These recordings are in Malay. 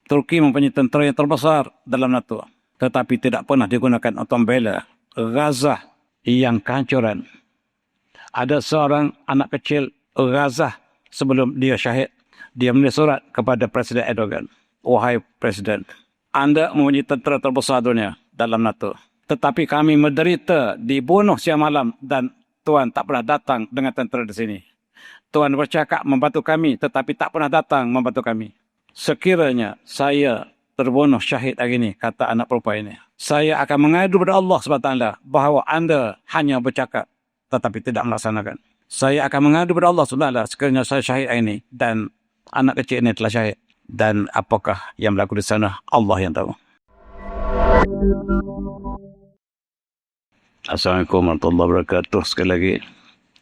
Turki mempunyai tentera yang terbesar dalam NATO, tetapi tidak pernah digunakan untuk membela Gaza yang kehancuran. Ada seorang anak kecil Gaza sebelum dia syahid, dia menulis surat kepada Presiden Erdogan. Wahai Presiden, Anda mempunyai tentera terbesar dunia dalam NATO, tetapi kami menderita dibunuh siang malam dan Tuan tak pernah datang dengan tentera di sini. Tuan bercakap membantu kami tetapi tak pernah datang membantu kami. Sekiranya saya terbunuh syahid hari ini, kata anak perempuan ini, saya akan mengadu kepada Allah SWT bahawa Anda hanya bercakap tetapi tidak melaksanakan. Saya akan mengadu kepada Allah SWT sekiranya saya syahid hari ini dan anak kecil ini telah syahid. Dan apakah yang berlaku di sana, Allah yang tahu. Assalamualaikum warahmatullahi wabarakatuh sekali lagi.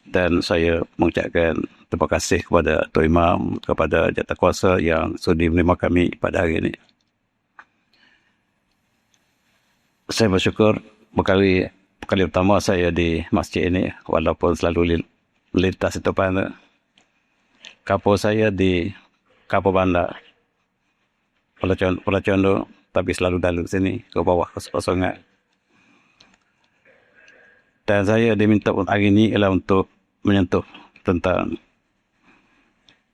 Dan saya mengucapkan terima kasih kepada Tuan Imam, kepada Jawatankuasa yang sudi menerima kami pada hari ini. Saya bersyukur kali pertama saya di masjid ini, walaupun selalu melintas itu depan kapal saya di kapal bandar Pulau Condo, tapi selalu dalu sini ke bawah kosongan. Dan saya diminta hari ini ialah untuk menyentuh tentang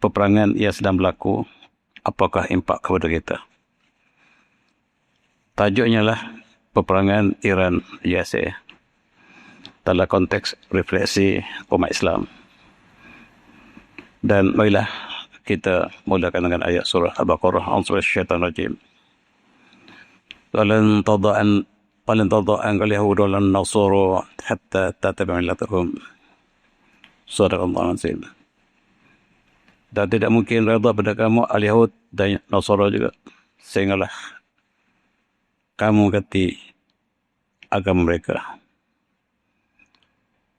peperangan yang sedang berlaku, apakah impak kepada kita. Tajuknya lah peperangan Iran-USA dalam konteks refleksi umat Islam. Dan marilah kita mulakan dengan ayat surah Al-Baqarah. A'udzubillahi Walan tada'an al-yahud walan nasara hatta tattabi'a millatahum. Sadaqallahu azim. Dan tidak mungkin redha pada kamu al-Yahud dan Nasara juga, sehinggalah kamu ganti agama mereka.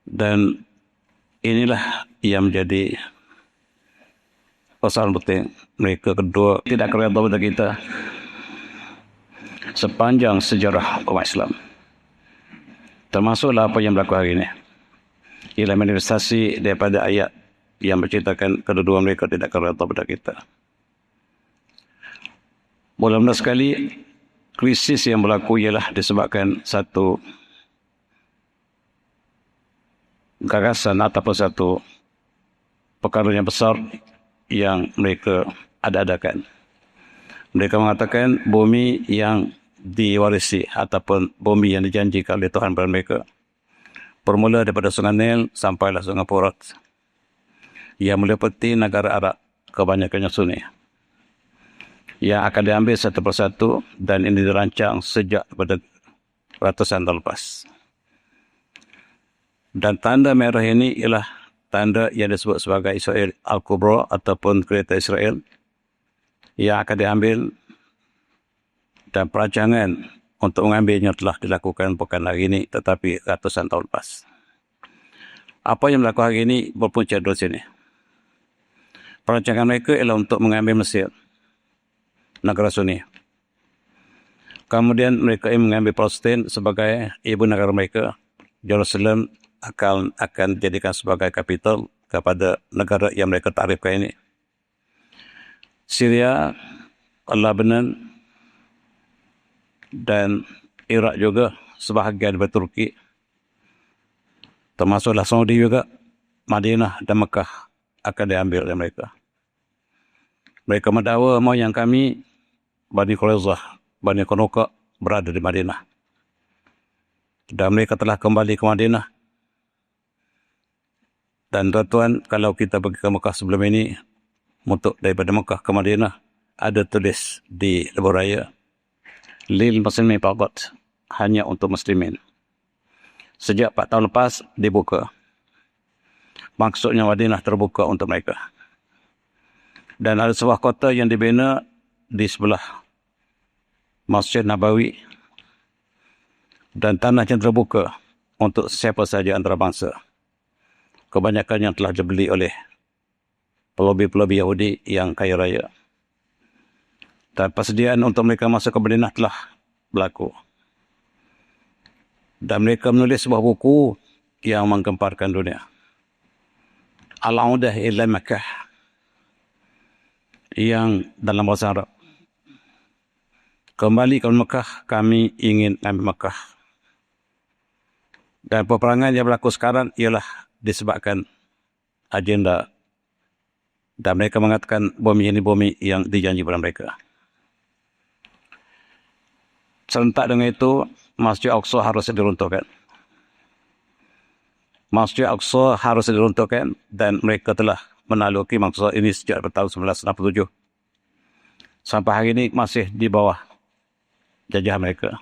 Dan inilah yang menjadi persoalan penting. Mereka kedua tidak redha pada kita sepanjang sejarah umat Islam. Termasuklah apa yang berlaku hari ini. Ialah manifestasi daripada ayat yang menceritakan kedua mereka tidak redha pada kita. Mula-mula sekali, krisis yang berlaku ialah disebabkan satu gagasan ataupun satu perkara yang besar yang mereka ada-adakan. Mereka mengatakan bumi yang diwarisi ataupun bumi yang dijanjikan oleh Tuhan kepada mereka, bermula daripada Sungai Nil sampailah Sungai Furat, yang meliputi negara Arab, kebanyakannya Sunni, yang akan diambil satu persatu, dan ini dirancang sejak pada ratusan tahun lepas. Dan tanda merah ini ialah tanda yang disebut sebagai Israel Al-Kubra ataupun kereta Israel, yang akan diambil, dan perancangan untuk mengambilnya telah dilakukan bukan hari ini tetapi ratusan tahun lepas. Apa yang berlaku hari ini berpunca dari sini. Perancangan mereka ialah untuk mengambil Mesir, negara Sunni. Kemudian mereka ingin mengambil Palestin sebagai ibu negara mereka. Jerusalem akan dijadikan sebagai kapital kepada negara yang mereka takrifkan ini. Syria, Lebanon dan Iraq juga, sebahagian dari Turki, termasuklah Saudi juga, Madinah dan Mekah akan diambil oleh mereka. Mereka mendakwa moyang kami, Bani Quraidah, Bani Qainuqa, berada di Madinah. Dan mereka telah kembali ke Madinah. Dan tuan-tuan, kalau kita pergi ke Mekah sebelum ini, untuk daripada Mekah ke Madinah, ada tulis di lebuh raya, Lil Muslimin faqat, hanya untuk Muslimin. Sejak 4 tahun lepas dibuka. Maksudnya Madinah terbuka untuk mereka. Dan ada sebuah kota yang dibina di sebelah Masjid Nabawi. Dan tanah yang terbuka untuk siapa saja antarabangsa. Kebanyakan yang telah dibeli oleh pelobi-pelobi Yahudi yang kaya raya. Dan persediaan untuk mereka masuk ke Madinah telah berlaku. Dan mereka menulis sebuah buku yang menggemparkan dunia. Al-Audah ila Makkah, yang dalam bahasa Arab Kembali ke Mekah, kami ingin ambil Mekah. Dan peperangan yang berlaku sekarang ialah disebabkan agenda. Dan mereka mengatakan bumi ini bumi yang dijanji kepada mereka. Serentak dengan itu, Masjid Al-Aqsa harus diruntuhkan. Masjid Al-Aqsa harus diruntuhkan dan mereka telah menaklukkan maksud ini sejak tahun 1967. Sampai hari ini masih di bawah jajah mereka.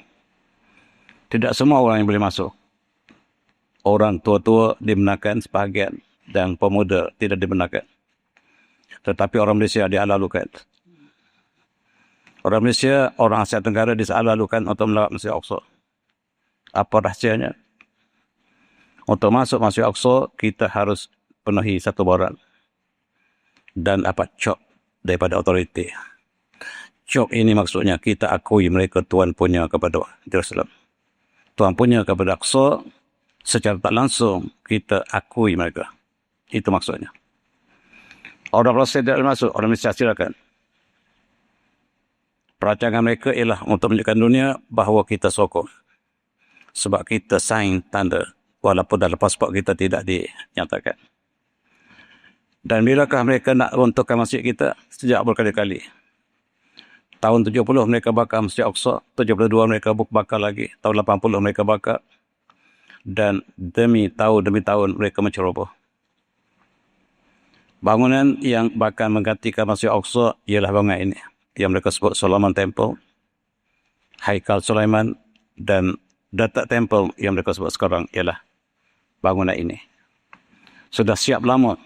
Tidak semua orang yang boleh masuk. Orang tua-tua dibenarkan sebahagian dan pemuda tidak dibenarkan. Tetapi orang Malaysia dialalukan. Orang Malaysia, orang Asia Tenggara dialalukan untuk melawat Masjid Al-Aqsa. Apa rahsianya? Untuk masuk Masjid Al-Aqsa, kita harus penuhi satu baran dan dapat cok daripada otoriti. Cok ini maksudnya kita akui mereka Tuhan punya kepada Jerusalem. Tuhan punya kepada Aqsa, secara tak langsung kita akui mereka. Itu maksudnya. Orang Palestin tidak masuk, orang Malaysia silakan. Perancangan mereka ialah untuk menunjukkan dunia bahawa kita sokong. Sebab kita sign tanda walaupun dalam pasport kita tidak dinyatakan. Dan bilakah mereka nak runtuhkan masjid kita? Sejak berkali-kali. Tahun 70 mereka bakar Masjid Al-Aqsa, 72 mereka bakar lagi, tahun 80 mereka bakar, dan demi tahun mereka menceroboh. Bangunan yang bakal menggantikan Masjid Al-Aqsa ialah bangunan ini, yang mereka sebut Solomon Temple, Haikal Sulaiman, dan Datak Temple yang mereka sebut sekarang ialah bangunan ini. Sudah siap lama.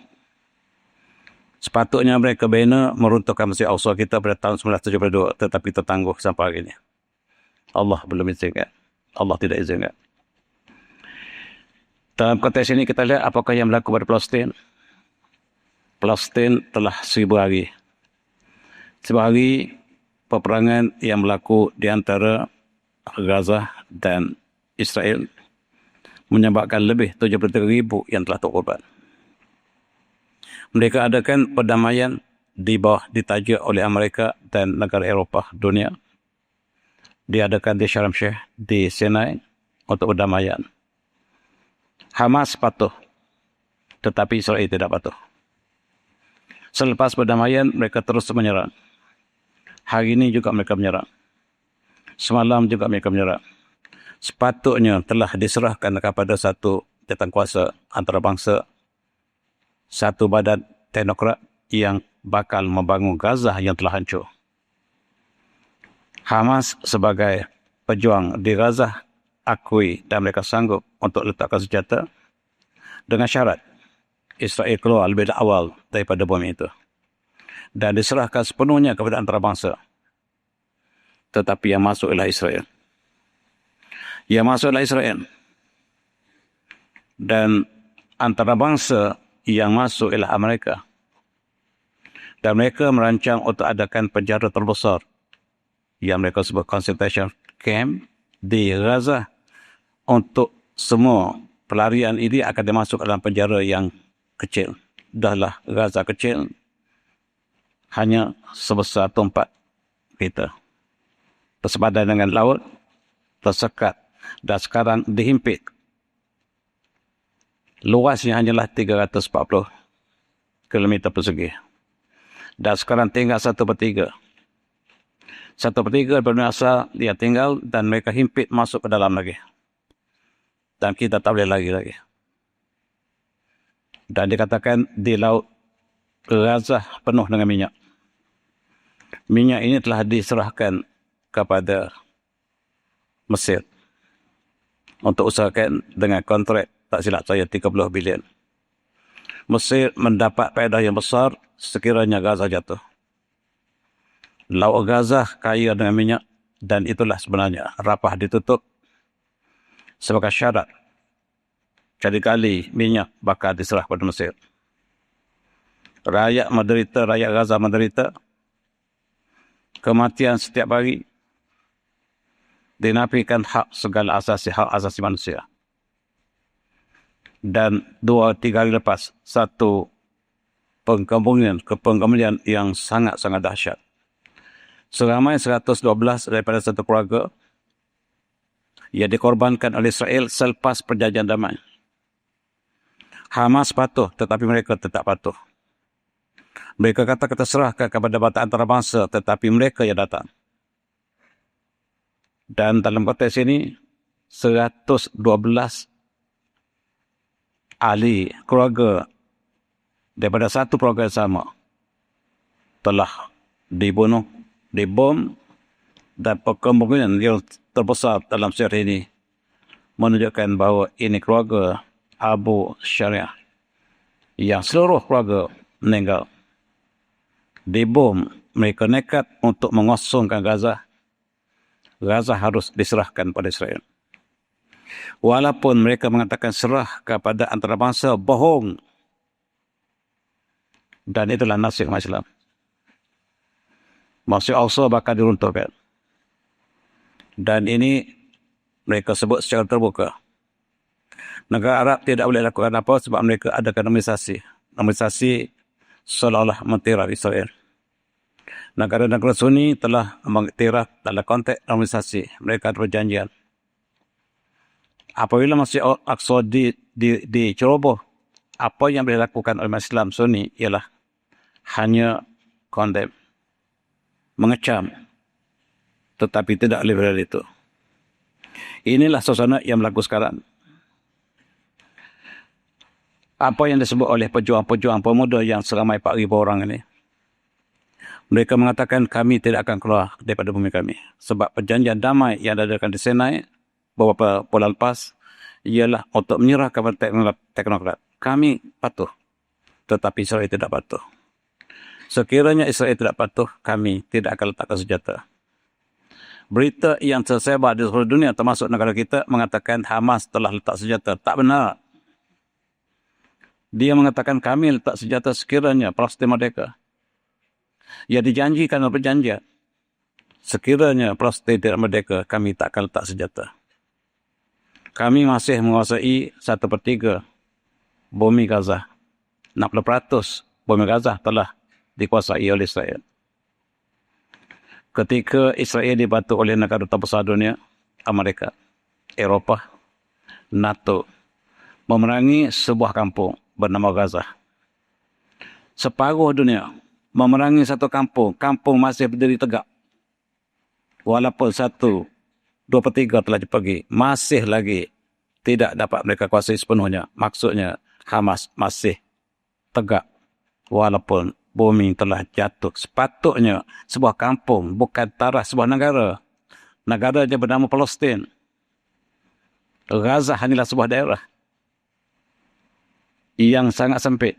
Sepatutnya mereka bina meruntuhkan Masjid Al-Aqsa kita pada tahun 1972, tetapi tertangguh sampai hari ini. Allah belum izinkan. Allah tidak izinkan. Dalam konteks ini kita lihat apakah yang berlaku pada Palestin. Palestin telah 1000 hari. 1000 hari peperangan yang berlaku di antara Gaza dan Israel menyebabkan lebih 73,000 yang telah terkorban. Mereka adakan perdamaian di bawah ditaja oleh Amerika dan negara Eropah dunia. Diadakan di Sharm el-Sheikh, di Sinai untuk perdamaian. Hamas patuh, tetapi Israel tidak patuh. Selepas perdamaian, mereka terus menyerang. Hari ini juga mereka menyerang. Semalam juga mereka menyerang. Sepatutnya telah diserahkan kepada satu jawatankuasa antarabangsa, satu badan teknokrat yang bakal membangun Gaza yang telah hancur. Hamas sebagai pejuang di Gaza akui dan mereka sanggup untuk letakkan senjata dengan syarat Israel keluar lebih awal daripada bumi itu dan diserahkan sepenuhnya kepada antarabangsa. Tetapi yang masuk ialah Israel. Yang masuk ialah Israel. Dan antarabangsa yang masuk ialah Amerika. Dan mereka merancang untuk adakan penjara terbesar yang mereka sebut concentration camp di Gaza. Untuk semua pelarian ini akan dimasuk dalam penjara yang kecil. Dahlah Gaza kecil, hanya sebesar tempat kita. Bersepadan dengan laut, tersekat dan sekarang dihimpit. Luasnya hanyalah 340 km persegi. Dan sekarang tinggal 1/3. 1/3 daripada asal dia tinggal dan mereka himpit masuk ke dalam lagi. Dan kita tak boleh lari lagi. Dan dikatakan di laut Gaza penuh dengan minyak. Minyak ini telah diserahkan kepada Mesir untuk usahakan dengan kontrak tak silap saya 30 bilion. Mesir mendapat faedah yang besar sekiranya Gaza jatuh. Laut Gaza kaya dengan minyak dan itulah sebenarnya Rafah ditutup sebagai syarat. Kali-kali minyak bakal diserah kepada Mesir. Rakyat menderita, rakyat Gaza menderita. Kematian setiap hari. Dinafikan hak segala asasi, hak asasi manusia. Dan 2-3 hari lepas, satu pengkembungan yang sangat-sangat dahsyat. Seramai 112 daripada satu keluarga yang dikorbankan oleh Israel selepas perjanjian damai. Hamas patuh, tetapi mereka tetap patuh. Mereka kata kita serahkan kepada bantah antarabangsa, tetapi mereka yang datang. Dan dalam konteks ini, 112 ahli keluarga daripada satu keluarga yang sama telah dibunuh, dibom, dan kemungkinan yang terbesar dalam sejarah ini menunjukkan bahawa ini keluarga Abu Syariah yang seluruh keluarga meninggal. Dibom, mereka nekat untuk mengosongkan Gaza. Gaza harus diserahkan pada Israel. Walaupun mereka mengatakan serah kepada antarabangsa, bohong. Dan itulah nasib umat Islam. Masjid Al-Aqsa bakal diruntuhkan. Dan ini mereka sebut secara terbuka. Negara Arab tidak boleh lakukan apa sebab mereka adakan normalisasi. Normalisasi seolah-olah mentiraf Israel. Negara-negara Sunni telah mengiktiraf dalam konteks normalisasi. Mereka ada perjanjian. Apabila Masjid Al-Aqsa diceroboh, apa yang boleh dilakukan oleh Islam Sunni ialah hanya kondem, mengecam, tetapi tidak lebih dari itu. Inilah suasana yang berlaku sekarang. Apa yang disebut oleh pejuang-pejuang pemuda yang seramai 4,000 orang ini. Mereka mengatakan kami tidak akan keluar daripada bumi kami. Sebab perjanjian damai yang diadakan di Sinai beberapa bulan lepas ialah untuk menyerah kepada teknokrat. Kami patuh, tetapi Israel tidak patuh. Sekiranya Israel tidak patuh, kami tidak akan letakkan senjata. Berita yang tersebar di seluruh dunia termasuk negara kita mengatakan Hamas telah letak senjata. Tak benar. Dia mengatakan kami letak senjata sekiranya Palestin merdeka. Ia dijanjikan oleh perjanjian. Sekiranya Palestin tidak merdeka, kami tak akan letak senjata. Kami masih menguasai 1/3 bumi Gaza. 60% bumi Gaza telah dikuasai oleh Israel. Ketika Israel dibantu oleh negara terbesar dunia, Amerika, Eropah, NATO, memerangi sebuah kampung bernama Gaza. Separuh dunia memerangi satu kampung. Kampung masih berdiri tegak. Walaupun 2/3 telah pergi, masih lagi tidak dapat mereka kuasai sepenuhnya. Maksudnya Hamas masih tegak walaupun bumi telah jatuh. Sepatutnya sebuah kampung bukan taraf sebuah negara. Negara yang bernama Palestin. Gaza hanyalah sebuah daerah yang sangat sempit.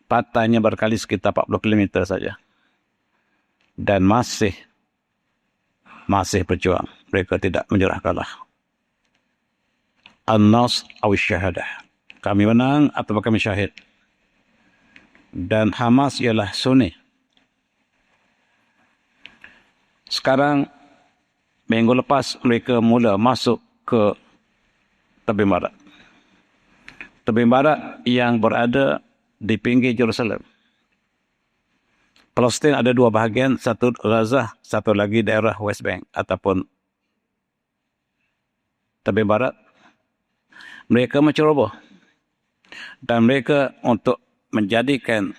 Pantainya berkali sekitar 40 km saja. Dan masih berjuang. Mereka tidak menyerah kalah. An-Nas aw-Syahadah. Kami menang atau kami syahid. Dan Hamas ialah Sunni. Sekarang, minggu lepas mereka mula masuk ke tebing barat. Tebing barat yang berada di pinggir Jerusalem. Palestin ada dua bahagian, satu Gaza, satu lagi daerah West Bank ataupun tebing barat. Mereka menceroboh. Dan mereka untuk menjadikan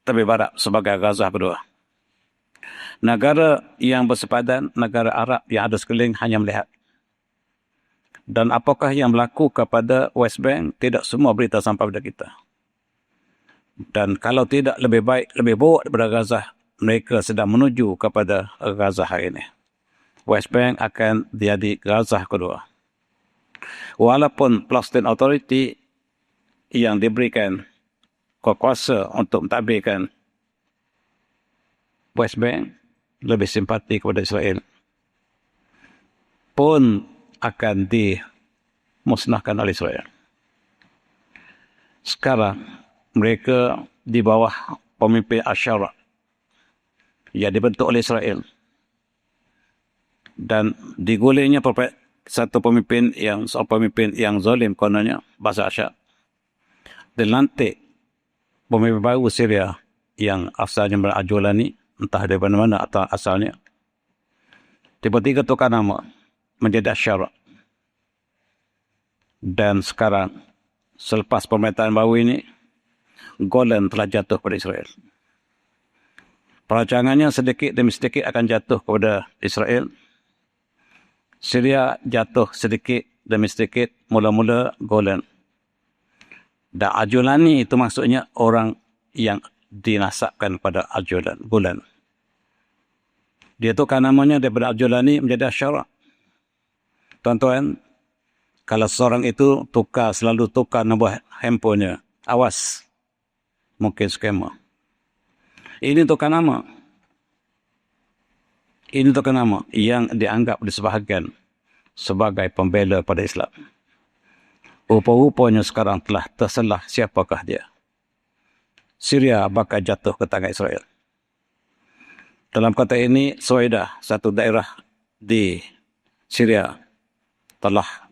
tebing barat sebagai Gaza kedua. Negara yang bersepadan, negara Arab yang ada sekeliling hanya melihat. Dan apakah yang berlaku kepada West Bank, tidak semua berita sampai pada kita. Dan kalau tidak lebih baik, lebih buruk daripada Gaza, mereka sedang menuju kepada Gaza hari ini. West Bank akan jadi Gaza kedua. Walaupun Palestine Authority yang diberikan kuasa untuk mentadbirkan West Bank lebih simpati kepada Israel, pun akan dimusnahkan oleh Israel. Sekarang mereka di bawah pemimpin Asyara yang dibentuk oleh Israel dan digulingnya satu pemimpin yang zalim kononnya Bashar al-Assad. Dilantik pemimpin baru Syria yang asalnya Al-Julani entah dari mana atau asalnya. Tiba-tiba tukar nama menjadi Asyara. Dan sekarang, selepas pemerintahan baru ini, Golan telah jatuh pada Israel. Perancangannya sedikit demi sedikit akan jatuh kepada Israel. Syria jatuh sedikit demi sedikit, mula-mula Golan. Dan Al-Julani itu maksudnya orang yang dinasabkan pada Golan. Dia tukar namanya daripada Al-Julani menjadi Asyara. Tuan-tuan, kalau seorang itu selalu tukar nombor handphonenya, awas, mungkin skema. Ini tukar nama. Ini tukar nama yang dianggap di sebahagian sebagai pembela pada Islam. Rupa-rupanya sekarang telah terselah siapakah dia. Syria bakal jatuh ke tangan Israel. Dalam kata ini, Suaidah, satu daerah di Syria, telah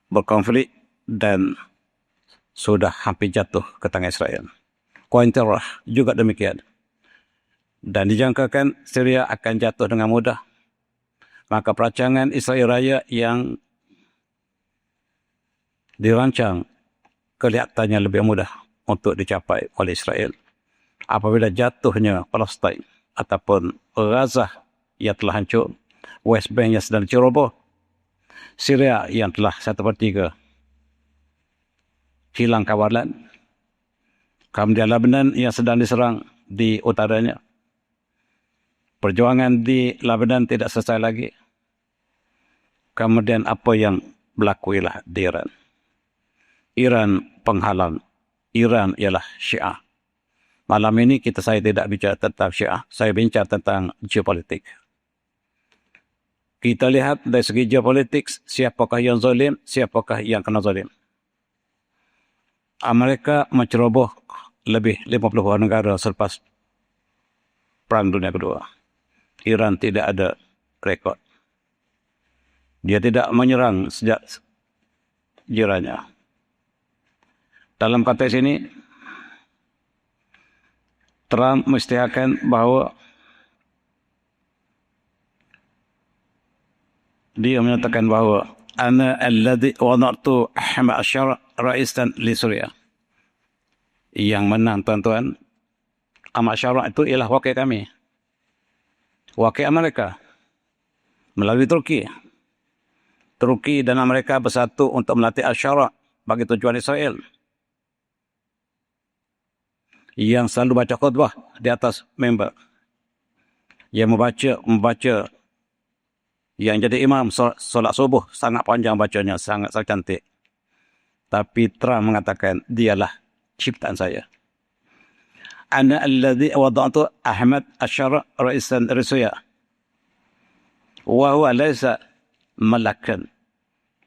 berkonflik dan sudah hampir jatuh ke tangan Israel. Kuantarah juga demikian. Dan dijangkakan Syria akan jatuh dengan mudah. Maka perancangan Israel Raya yang dirancang kelihatannya lebih mudah untuk dicapai oleh Israel. Apabila jatuhnya Palestin ataupun Gaza yang telah hancur, West Bank yang sedang diceroboh, Syria yang telah 1/3 hilang kawalan, kemudian Lebanon yang sedang diserang di utaranya. Perjuangan di Lebanon tidak selesai lagi. Kemudian apa yang berlaku ialah di Iran. Iran penghalang. Iran ialah Syiah. Malam ini saya tidak bicara tentang Syiah. Saya bincang tentang geopolitik. Kita lihat dari segi geopolitik, siapakah yang zalim, siapakah yang kena zalim. Amerika menceroboh lebih 50 negara selepas Perang Dunia Kedua. Iran tidak ada rekod. Dia tidak menyerang sejak jirannya. Dalam konteks ini, Trump mengisytiharkan bahawa dia menyatakan bahawa ana alladhi wada'tu Ahmad Asyara ra'isan li Suria. Yang menang, tuan-tuan, Ahmad Asyara itu ialah wakil kami. Wakil Amerika melalui Turki. Turki dan Amerika bersatu untuk melatih Asyara bagi tujuan Israel. Yang selalu baca khutbah di atas mimbar. Yang membaca yang jadi imam solat subuh sangat panjang bacanya, sangat cantik. Tapi Trump mengatakan dialah ciptaan saya. Ana alladhi wada'tu Ahmad Asyara ra'isan Rusia. Wa huwa laysa malakan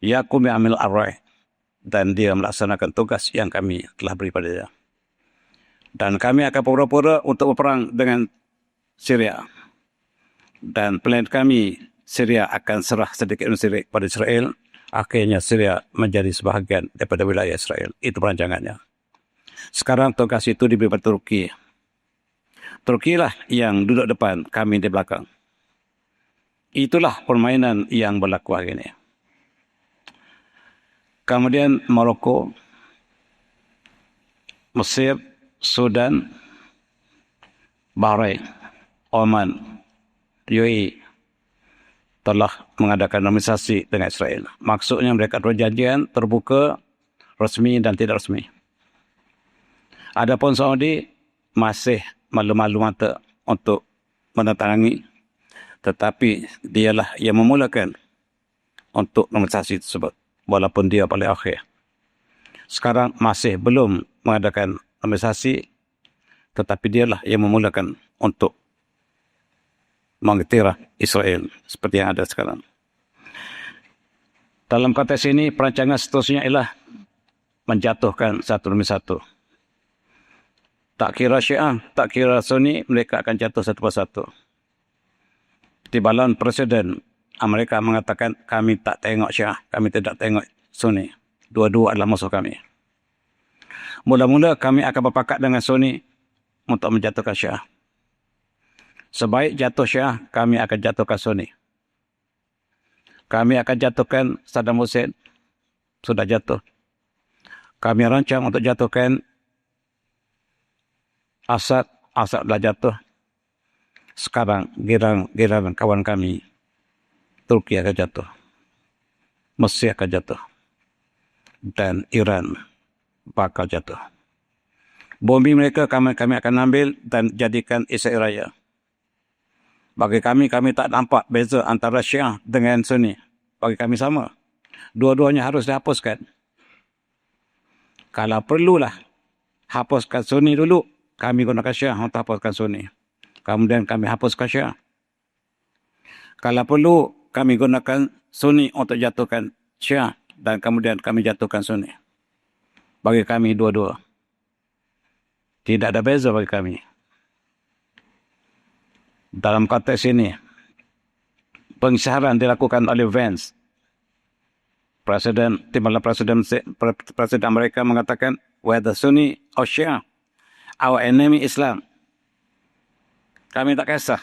yakum ya'mil ar-ra'i. Dan dia melaksanakan tugas yang kami telah beri pada dia. Dan kami akan pura-pura untuk berperang dengan Syria. Dan plan kami, Syria akan serah sedikit demi sedikit pada Israel. Akhirnya Syria menjadi sebahagian daripada wilayah Israel. Itu perancangannya. Sekarang tugas itu diberi pada Turki. Turki lah yang duduk depan, kami di belakang. Itulah permainan yang berlaku hari ini. Kemudian Maroko, Mesir, Sudan, Bahrain, Oman, UAE telah mengadakan normalisasi dengan Israel. Maksudnya mereka perjanjian terbuka, resmi dan tidak resmi. Adapun Saudi masih malu-malu mata untuk menandatangani, tetapi dialah yang memulakan untuk normalisasi tersebut, walaupun dia paling akhir. Sekarang masih belum mengadakan normalisasi, tetapi dialah yang memulakan untuk mengiktiraf Israel seperti yang ada sekarang. Dalam konteks ini, perancangan seterusnya ialah menjatuhkan satu demi satu. Tak kira Syiah, tak kira Sunni, mereka akan jatuh satu persatu. Timbalan Presiden Amerika mengatakan, kami tak tengok Syiah, kami tidak tengok Sunni. Dua-dua adalah musuh kami. Mula-mula kami akan berpakat dengan Sunni untuk menjatuhkan Syiah. Sebaik jatuh Syiah, kami akan jatuhkan Sunni. Kami akan jatuhkan Saddam Hussein. Sudah jatuh. Kami rancang untuk jatuhkan Assad. Assad dah jatuh. Sekarang giliran kawan kami, Turki akan jatuh. Mesir akan jatuh. Dan Iran bakal jatuh. Bombi mereka kami akan ambil dan jadikan Israel Raya. Bagi kami tak nampak beza antara Syiah dengan Sunni. Bagi kami sama. Dua-duanya harus dihapuskan. Kalau perlulah hapuskan Sunni dulu, kami gunakan Syiah untuk hapuskan Sunni. Kemudian kami hapuskan Syiah. Kalau perlu, kami gunakan Sunni untuk jatuhkan Syiah dan kemudian kami jatuhkan Sunni. Bagi kami dua-dua. Tidak ada beza bagi kami. Dalam konteks ini, pengisytiharan dilakukan oleh Vance. Timbalan Presiden Amerika mengatakan, whether Sunni or Shia, our enemy Islam. Kami tak kisah.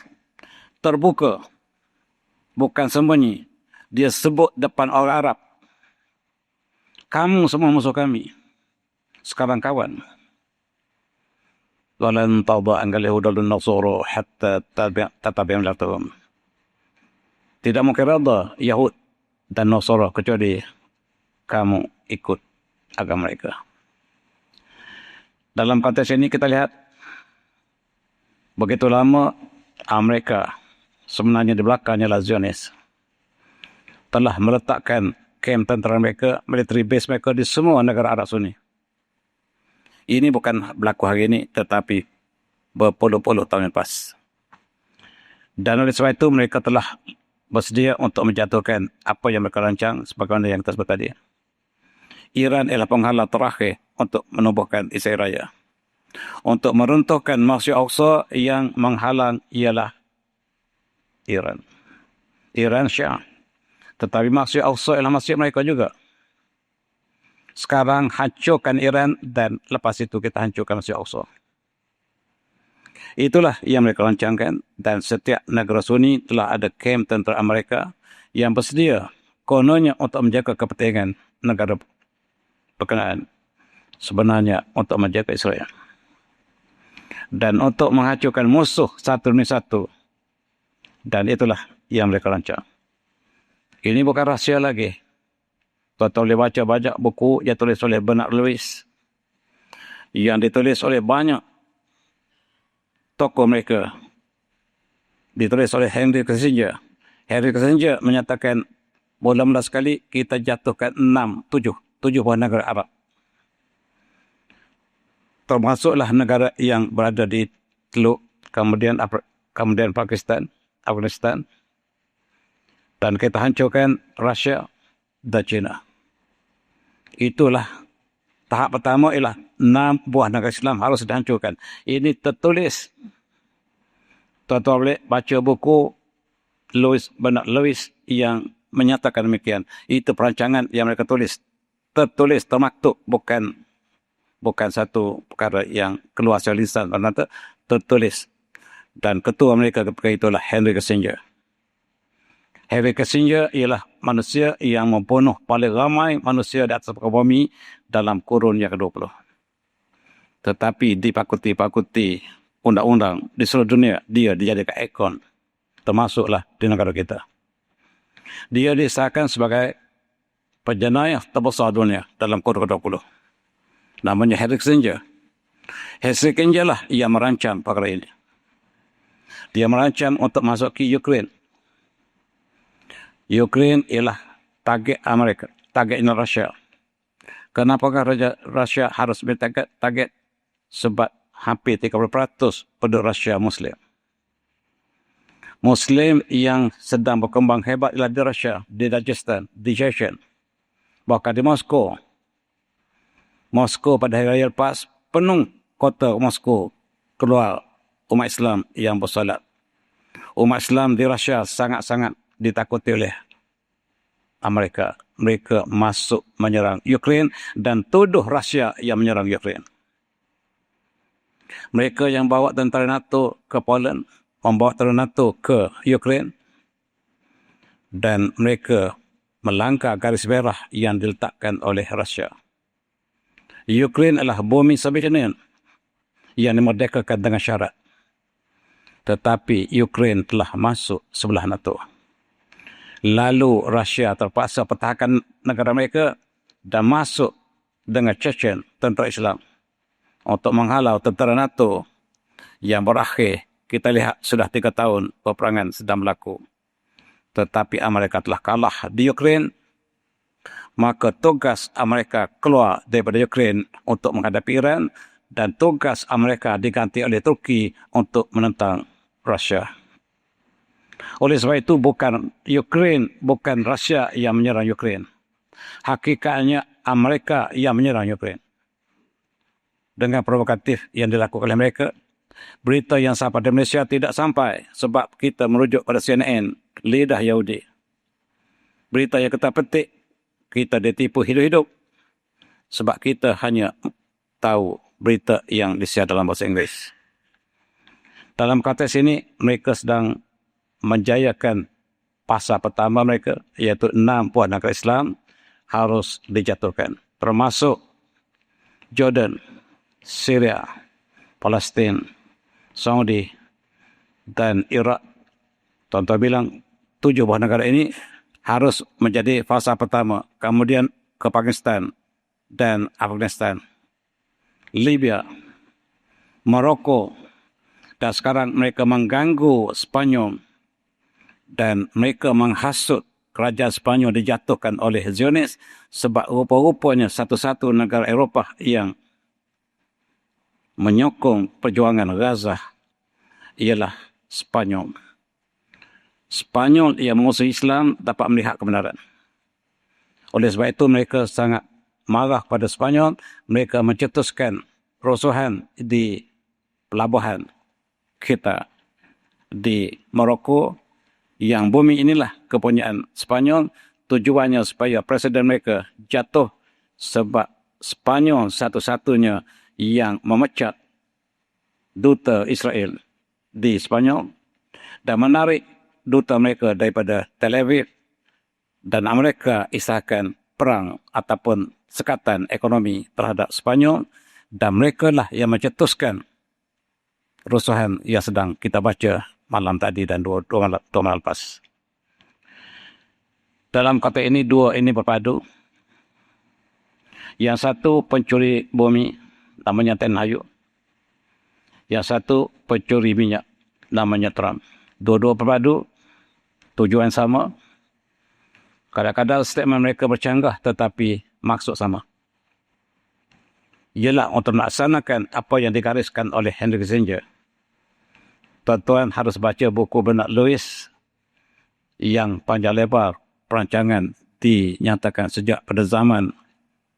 Terbuka. Bukan sembunyi. Dia sebut depan orang Arab. Kamu semua musuh kami. Sekarang kawan. Walan tawda angal yahuda lun nasara hatta tatabi'u millatahum. Tidak mungkin reda Yahud dan Nasara kecuali kamu ikut agama mereka. Dalam konteks ini kita lihat begitu lama Amerika, sebenarnya di belakangnya lah Zionis, telah meletakkan kamp tentera mereka, military base mereka di semua negara Arab Sunni. Ini bukan berlaku hari ini, tetapi berpuluh-puluh tahun lepas. Dan oleh sebab itu mereka telah bersedia untuk menjatuhkan apa yang mereka rancang sebagaimana yang kita sebut tadi. Iran ialah penghalang terakhir untuk menubuhkan Israel Raya. Untuk meruntuhkan Masjid Al-Aqsa yang menghalang ialah Iran. Iran Syiah. Tetapi Masjid Al-Aqsa ialah masjid mereka juga. Sekarang hancurkan Iran dan lepas itu kita hancurkan Masjid Al-Aqsa. Itulah yang mereka rancangkan dan setiap negara Sunni telah ada kamp tentera Amerika yang bersedia kononnya untuk menjaga kepentingan negara berkenaan, sebenarnya untuk menjaga Israel. Dan untuk menghancurkan musuh satu demi satu. Dan itulah yang mereka rancang. Ini bukan rahsia lagi. Tuan-tuan boleh baca banyak buku yang ditulis oleh Bernard Lewis. Yang ditulis oleh banyak tokoh mereka. Ditulis oleh Henry Kissinger. Henry Kissinger menyatakan, mula-mula sekali kita jatuhkan 7 buah negara Arab. Termasuklah negara yang berada di Teluk, kemudian Pakistan, Afghanistan. Dan kita hancurkan Rusia dan China. Itulah tahap pertama ialah 6 buah negara Islam harus dihancurkan. Ini tertulis. Tuan-tuan boleh baca buku Bernard Lewis yang menyatakan demikian. Itu perancangan yang mereka tulis. Tertulis, termaktub. Bukan satu perkara yang keluar secara lisan. Tertulis. Dan ketua mereka ketika itulah Henry Kissinger. Henry Kissinger ialah manusia yang membunuh paling ramai manusia di atas muka bumi dalam kurun yang ke-20. Tetapi dipakuti undang-undang di seluruh dunia, dia dijadikan ikon. Termasuklah di negara kita. Dia disahkan sebagai penjenayah terbesar dunia dalam kurun ke-20. Namanya Henry Kissinger. Henry Kissinger lah yang merancang perkara ini. Dia merancang untuk masuk ke Ukraine. Ukraine ialah target Amerika, targetnya Rusia. Kenapakah Rusia harus target? Sebab hampir 30% penduduk Rusia Muslim. Muslim yang sedang berkembang hebat ialah di Rusia, di Dagestan, di Chechen, bahkan di Moskow. Moskow pada hari raya lepas, penuh kota Moskow keluar umat Islam yang bersolat. Umat Islam di Rusia sangat-sangat ditakuti oleh Amerika. Mereka masuk menyerang Ukraine dan tuduh Rusia yang menyerang Ukraine. Mereka yang bawa tentera NATO ke Poland membawa tentera NATO ke Ukraine dan mereka melanggar garis merah yang diletakkan oleh Rusia. Ukraine adalah bumi Soviet Union yang dimerdekakan dengan syarat. Tetapi Ukraine telah masuk sebelah NATO. Lalu Rusia terpaksa pertahankan negara mereka dan masuk dengan Chechen, tentera Islam, untuk menghalau tentera NATO yang berakhir. Kita lihat sudah 3 tahun peperangan sedang berlaku. Tetapi Amerika telah kalah di Ukraine. Maka tugas Amerika keluar daripada Ukraine untuk menghadapi Iran dan tugas Amerika diganti oleh Turki untuk menentang Rusia. Oleh sebab itu bukan Rusia yang menyerang Ukraine. Hakikatnya Amerika yang menyerang Ukraine. Dengan provokatif yang dilakukan oleh mereka, berita yang sampai di Malaysia tidak sampai sebab kita merujuk pada CNN, lidah Yahudi. Berita yang kita petik, kita ditipu hidup-hidup sebab kita hanya tahu berita yang disiar dalam bahasa Inggeris. Dalam konteks ini, mereka sedang menjayakan pasal pertama mereka, iaitu 6 buah negara Islam harus dijatuhkan. Termasuk Jordan, Syria, Palestin, Saudi dan Iraq. Tuan-tuan bilang 7 buah negara ini harus menjadi fasa pertama. Kemudian ke Pakistan dan Afghanistan, Libya, Maroko, dan sekarang mereka mengganggu Spanyol dan mereka menghasut kerajaan Spanyol dijatuhkan oleh Zionis sebab rupa-rupanya satu-satu negara Eropah yang menyokong perjuangan Gaza ialah Spanyol. Spanyol yang mengusung Islam dapat melihat kebenaran. Oleh sebab itu mereka sangat marah pada Spanyol. Mereka mencetuskan kerusuhan di pelabuhan kita di Maroko, yang bumi inilah kepunyaan Spanyol. Tujuannya supaya presiden mereka jatuh sebab Spanyol satu-satunya yang memecat duta Israel di Spanyol dan menarik duta mereka daripada Tel Aviv, dan Amerika isahkan perang ataupun sekatan ekonomi terhadap Spanyol, dan mereka lah yang mencetuskan kerusuhan yang sedang kita baca malam tadi dan dua malam lepas. Dalam kata ini, dua ini berpadu. Yang satu pencuri bumi, namanya Ten Hayu. Yang satu pencuri minyak, namanya Trump. Dua-dua berpadu, tujuan sama. Kadang-kadang statement mereka bercanggah tetapi maksud sama. Ialah untuk melaksanakan apa yang digariskan oleh Henry Kissinger. Tuan-tuan harus baca buku Bernard Lewis yang panjang lebar perancangan dinyatakan sejak pada zaman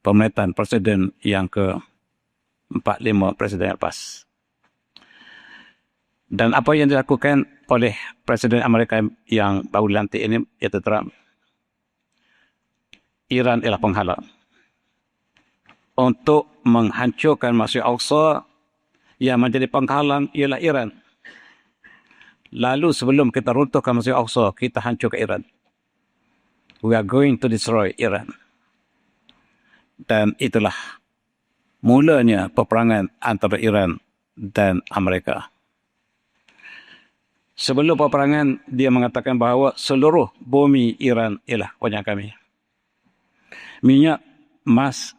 pemerintahan Presiden yang ke-45 Presiden yang lepas. Dan apa yang dilakukan oleh Presiden Amerika yang baru dilantik ini, iaitu Trump, Iran ialah penghalang untuk menghancurkan Masjid Al-Aqsa. Yang menjadi penghalang ialah Iran. Lalu sebelum kita runtuhkan Masjid Al-Aqsa, kita hancurkan Iran. We are going to destroy Iran. Dan itulah mulanya peperangan antara Iran dan Amerika. Sebelum peperangan, dia mengatakan bahawa seluruh bumi Iran ialah punya kami. Minyak, emas,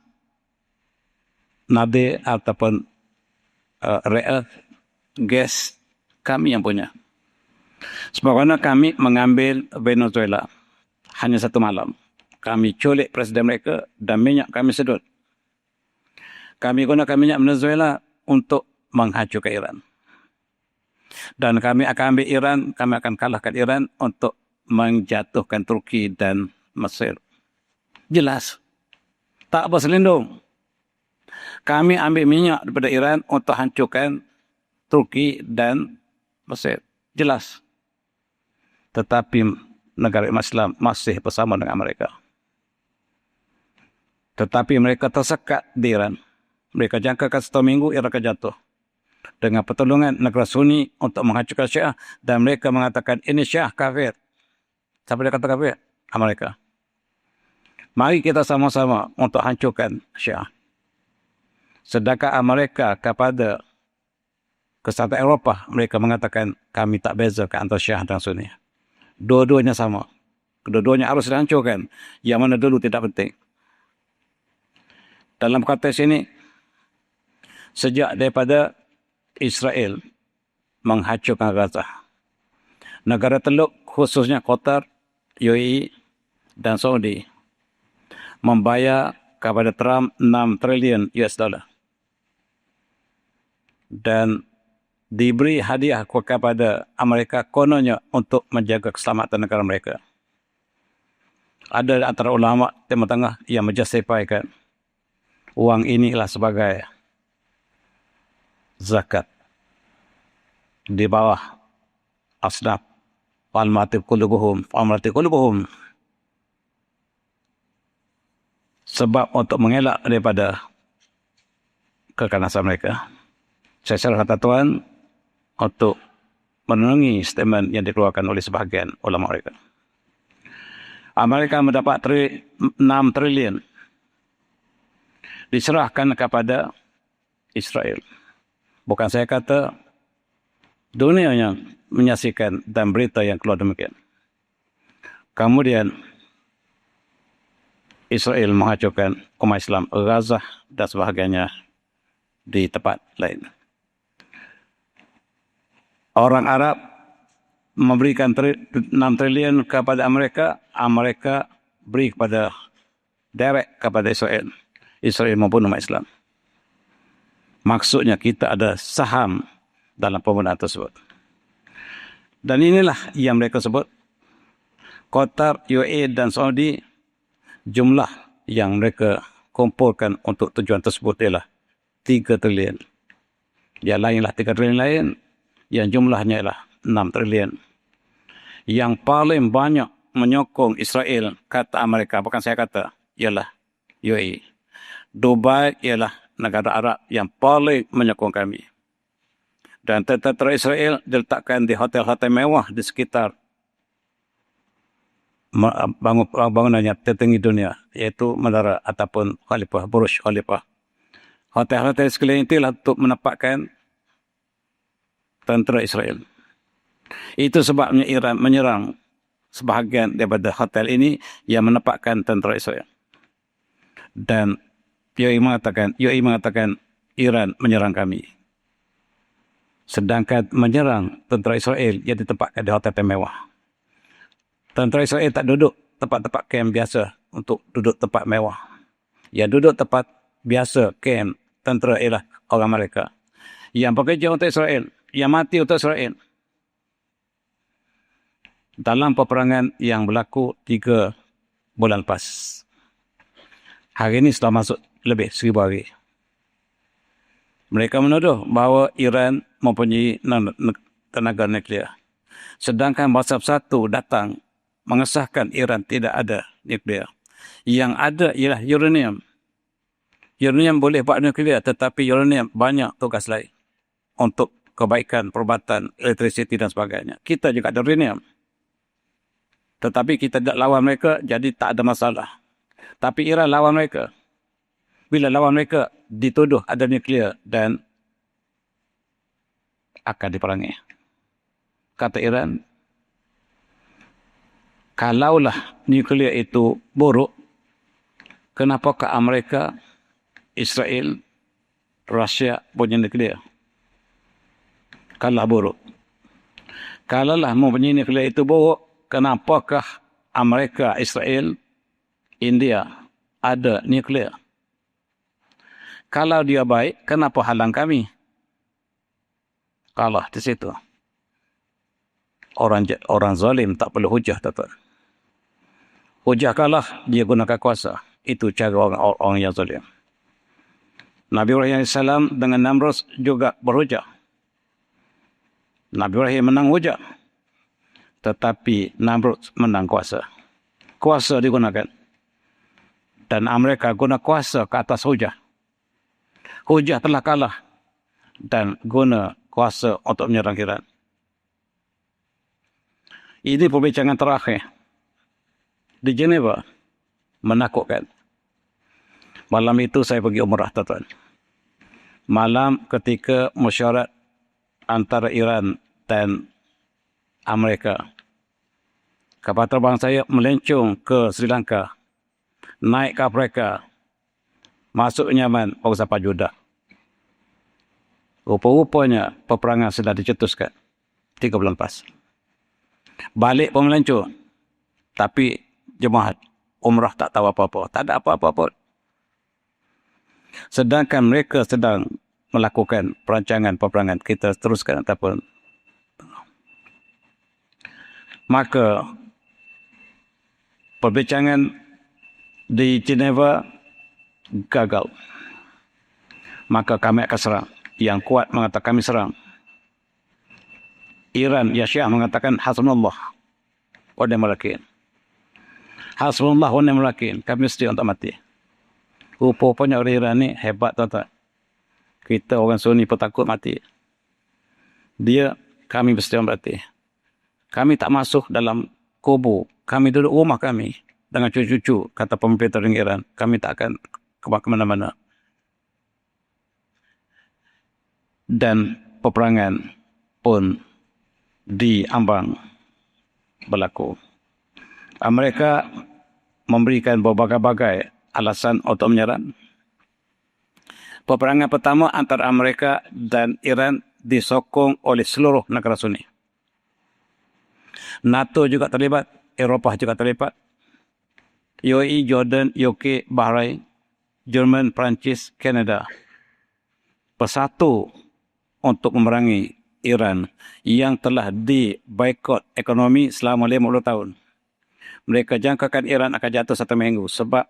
nadir ataupun rare earth, gas, kami yang punya. Sebagaimana kami mengambil Venezuela hanya 1 malam. Kami culik presiden mereka dan minyak kami sedut. Kami gunakan minyak Venezuela untuk menghancurkan Iran. Dan kami akan ambil Iran, kami akan kalahkan Iran untuk menjatuhkan Turki dan Mesir. Jelas. Tak berselindung. Kami ambil minyak daripada Iran untuk hancurkan Turki dan Mesir. Jelas. Tetapi negara Islam masih bersama dengan Amerika. Tetapi mereka tersekat di Iran. Mereka jangkakan 1 minggu Iran akan jatuh. dengan pertolongan negara Sunni untuk menghancurkan Syiah, dan mereka mengatakan ini Syiah kafir. Siapa dia kata kafir? Amerika. Mari kita sama-sama untuk hancurkan Syiah. Sedangkan Amerika kepada kesatuan Eropah, mereka mengatakan kami tak bezakan antara Syiah dan Sunni. Dua-duanya sama. Kedua-duanya harus dihancurkan. Yang mana dulu tidak penting. Dalam konteks ini, sejak daripada Israel menghancurkan Gaza, negara Teluk khususnya Qatar, UAE dan Saudi membayar kepada Trump 6 trilion US dollar dan diberi hadiah kepada Amerika kononnya untuk menjaga keselamatan negara mereka. Ada antara ulama Timur Tengah yang menjustifikan wang inilah sebagai zakat di bawah asnaf falmatik qulubuhum sebab untuk mengelak daripada kekanasan mereka. Saya salah kata Tuhan untuk menenangi statement yang dikeluarkan oleh sebahagian ulama mereka. Amerika mendapat 6 triliun diserahkan kepada Israel. Bukan saya kata, dunia yang menyaksikan dan berita yang keluar demikian. Kemudian Israel menghancurkan umat Islam Gaza dan sebahagiannya di tempat lain. Orang Arab memberikan 6 triliun kepada Amerika, Amerika beri kepada direct kepada Israel. Israel membunuh umat Islam. Maksudnya kita ada saham dalam pembunuhan tersebut. Dan inilah yang mereka sebut Qatar, UAE dan Saudi, jumlah yang mereka kumpulkan untuk tujuan tersebut ialah 3 triliun. Yang lainlah 3 triliun lain, yang jumlahnya ialah 6 triliun. Yang paling banyak menyokong Israel, kata Amerika, bukan saya kata, ialah UAE. Dubai ialah negara Arab yang paling menyokong kami. Dan tentera Israel diletakkan di hotel-hotel mewah di sekitar bangunannya tertinggi dunia, iaitu menara ataupun Khalifah, Burj Khalifah. Hotel-hotel sekeliling itulah untuk menempatkan tentera Israel. Itu sebabnya Iran menyerang sebahagian daripada hotel ini yang menempatkan tentera Israel. Dan UAE mengatakan Iran menyerang kami. Sedangkan menyerang tentera Israel yang ditempatkan di hotel mewah. Tentera Israel tak duduk tempat-tempat kem biasa untuk duduk tempat mewah. Yang duduk tempat biasa kem tentera ialah orang mereka yang bekerja untuk Israel, yang mati untuk Israel. Dalam peperangan yang berlaku 3 bulan lepas. Hari ini sudah masuk lebih 1000 hari. Mereka menuduh bahawa Iran mempunyai tenaga nuklear. Sedangkan Bashar I datang mengesahkan Iran tidak ada nuklear. Yang ada ialah uranium. Uranium boleh buat nuklear, tetapi uranium banyak tugas lain untuk kebaikan perubatan, elektrisiti dan sebagainya. Kita juga ada uranium. Tetapi kita tidak lawan mereka, jadi tak ada masalah. Tapi Iran lawan mereka. Bila lawan mereka, dituduh ada nuklear dan akan diperangi. Kata Iran, kalaulah nuklear itu buruk, kenapakah Amerika, Israel, Rusia punya nuklear? Kalaulah buruk. Kalaulah mempunyai nuklear itu buruk, kenapakah Amerika, Israel, India ada nuklear? Kalau dia baik, kenapa halang kami? Kalah di situ. Orang zalim tak perlu hujah, tuan-tuan. Hujah kalah, dia gunakan kuasa. Itu cara orang yang zalim. Nabi Ibrahim AS dengan Namrud juga berhujah. Nabi Ibrahim menang hujah. Tetapi Namrud menang kuasa. Kuasa digunakan. Dan Amerika guna kuasa ke atas hujah. Hujah telah kalah. dan guna kuasa untuk menyerang Iran. Ini perbincangan terakhir di Geneva. Menakutkan. Malam itu saya pergi umrah, tuan-tuan. Malam ketika mesyuarat antara Iran dan Amerika. Kapal terbang saya melencong ke Sri Lanka, naik ke Afrika, masuk Yaman, baru sampai Jeddah. Rupa-rupanya peperangan sudah dicetuskan. 3 bulan lepas. Balik pun melencong. Tapi jemaah umrah tak tahu apa-apa. Tak ada apa-apa pun. Sedangkan mereka sedang melakukan perancangan peperangan. Kita teruskan ataupun. Maka perbincangan di Geneva gagal. Maka kami akan serang. Yang kuat mengatakan kami serang. Iran, ya Syiah mengatakan hasbunallah wa ni'mal wakil. Hasbunallah wa ni'mal wakil. Kami mesti untuk mati. Rupanya orang Iran ni hebat, tuan-tuan. Kita orang Sunni pun takut mati. Kami mesti mati. Kami tak masuk dalam kubur. Kami duduk rumah kami dengan cucu-cucu, kata pemimpin tertinggi Iran. Kami tak akan ke mana-mana. Dan peperangan pun diambang berlaku. Amerika memberikan berbagai-bagai alasan untuk menyerang. Peperangan pertama antara Amerika dan Iran disokong oleh seluruh negara Sunni. NATO juga terlibat, Eropah juga terlibat. UAE, Jordan, UK, Bahrain, Jerman, Perancis, Kanada bersatu untuk memerangi Iran yang telah diboikot ekonomi selama 50 tahun. Mereka jangkakan Iran akan jatuh 1 minggu sebab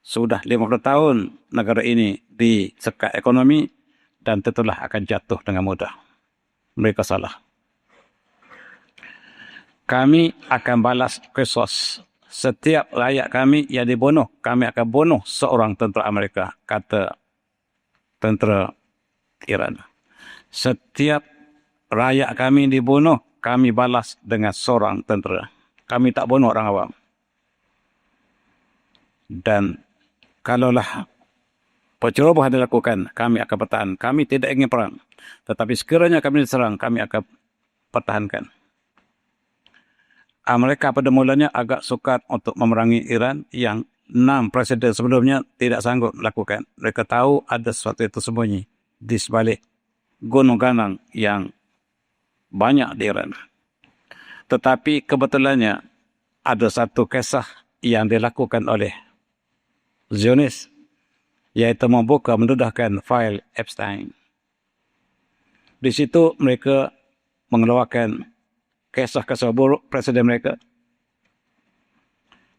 sudah 50 tahun negara ini disekat ekonomi dan tentulah akan jatuh dengan mudah. Mereka salah. Kami akan balas qisas. Setiap rakyat kami yang dibunuh, kami akan bunuh seorang tentera Amerika, kata tentera Iran. Setiap rakyat kami dibunuh, kami balas dengan seorang tentera. Kami tak bunuh orang awam. Dan kalaulah pencerobohan dilakukan, kami akan pertahan. Kami tidak ingin perang. Tetapi sekiranya kami diserang, kami akan pertahankan. Amerika pada mulanya agak sukar untuk memerangi Iran yang 6 presiden sebelumnya tidak sanggup melakukan. Mereka tahu ada sesuatu yang tersembunyi di sebalik gunung ganang yang banyak di Iran. Tetapi kebetulannya ada satu kisah yang dilakukan oleh Zionis, iaitu membuka mendedahkan fail Epstein. Di situ mereka mengeluarkan kisah-kisah buruk presiden mereka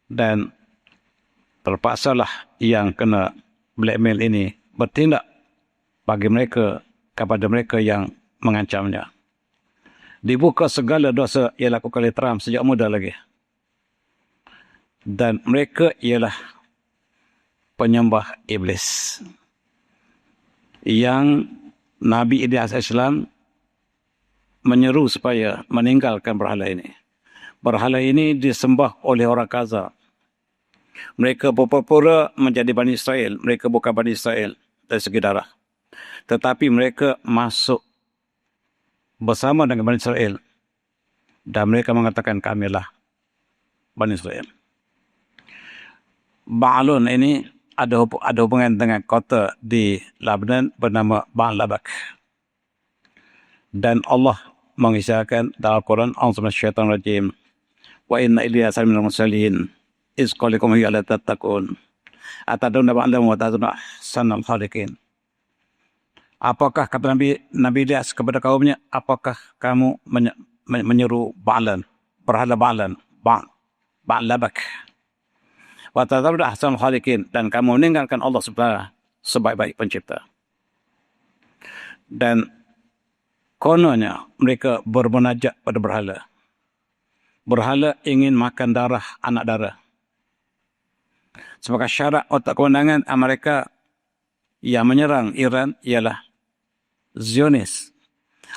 dan terpaksalah yang kena blackmail ini bertindak bagi mereka kepada mereka yang mengancamnya. Dibuka segala dosa yang dilakukan oleh Trump sejak muda lagi. Dan mereka ialah penyembah iblis. Yang Nabi Ilyas AS menyeru supaya meninggalkan berhala ini. Berhala ini disembah oleh orang Gaza. Mereka berpura-pura menjadi Bani Israel. Mereka bukan Bani Israel dari segi darah. Tetapi mereka masuk bersama dengan Bani Israel. Dan mereka mengatakan kamilah Bani Israel. Ba'alun ini ada hubungan dengan kota di Lebanon bernama Ba'al-Labak. Dan Allah mengisahkan dalam Al-Quran, A'udzu minasyaitonir rajim. Wa inna Ilyasa minal mursalin iz qala lakum ya la tattaqun. Atadunna ba'lam wa tadunna ahsanal khaliqin. Apakah kata Nabi Ilyas kepada kaumnya, apakah kamu menyeru Ba'lan, berhala Ba'lan, Ba'al-Labak. Wa tadunna ahsanal khaliqin, dan kamu meninggalkan Allah sebaik-baik pencipta. Dan kononnya mereka bermunajat pada berhala. Berhala ingin makan darah anak dara. Sebagai syarat untuk kemenangan Amerika yang menyerang Iran ialah Zionis.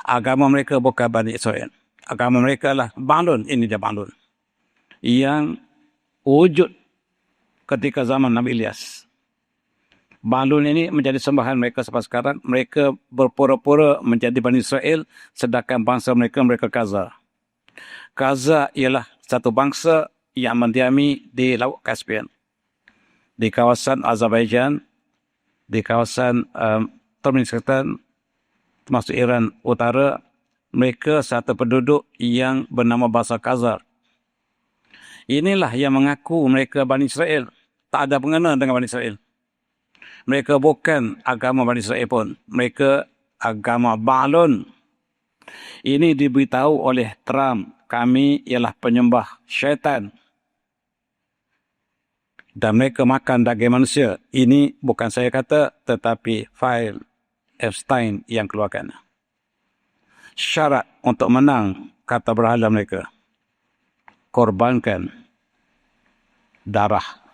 Agama mereka bukan Bani Israel. Agama mereka lah balun. Ini dia balun. Yang wujud ketika zaman Nabi Ilyas. Balun ini menjadi sembahan mereka sampai sekarang. Mereka berpura-pura menjadi Bani Israel, sedangkan bangsa mereka Khazar. Khazar ialah satu bangsa yang mendiami di Laut Caspian, di kawasan Azerbaijan, di kawasan Turkmenistan, termasuk Iran Utara. Mereka satu penduduk yang bernama bangsa Khazar. Inilah yang mengaku mereka Bani Israel. Tak ada pengena dengan Bani Israel. Mereka bukan agama Bani Israel pun. Mereka agama Ba'lun. Ini diberitahu oleh Trump. Kami ialah penyembah syaitan. Dan mereka makan daging manusia. Ini bukan saya kata, tetapi fail Epstein yang keluarkan. Syarat untuk menang, kata berhala mereka, korbankan darah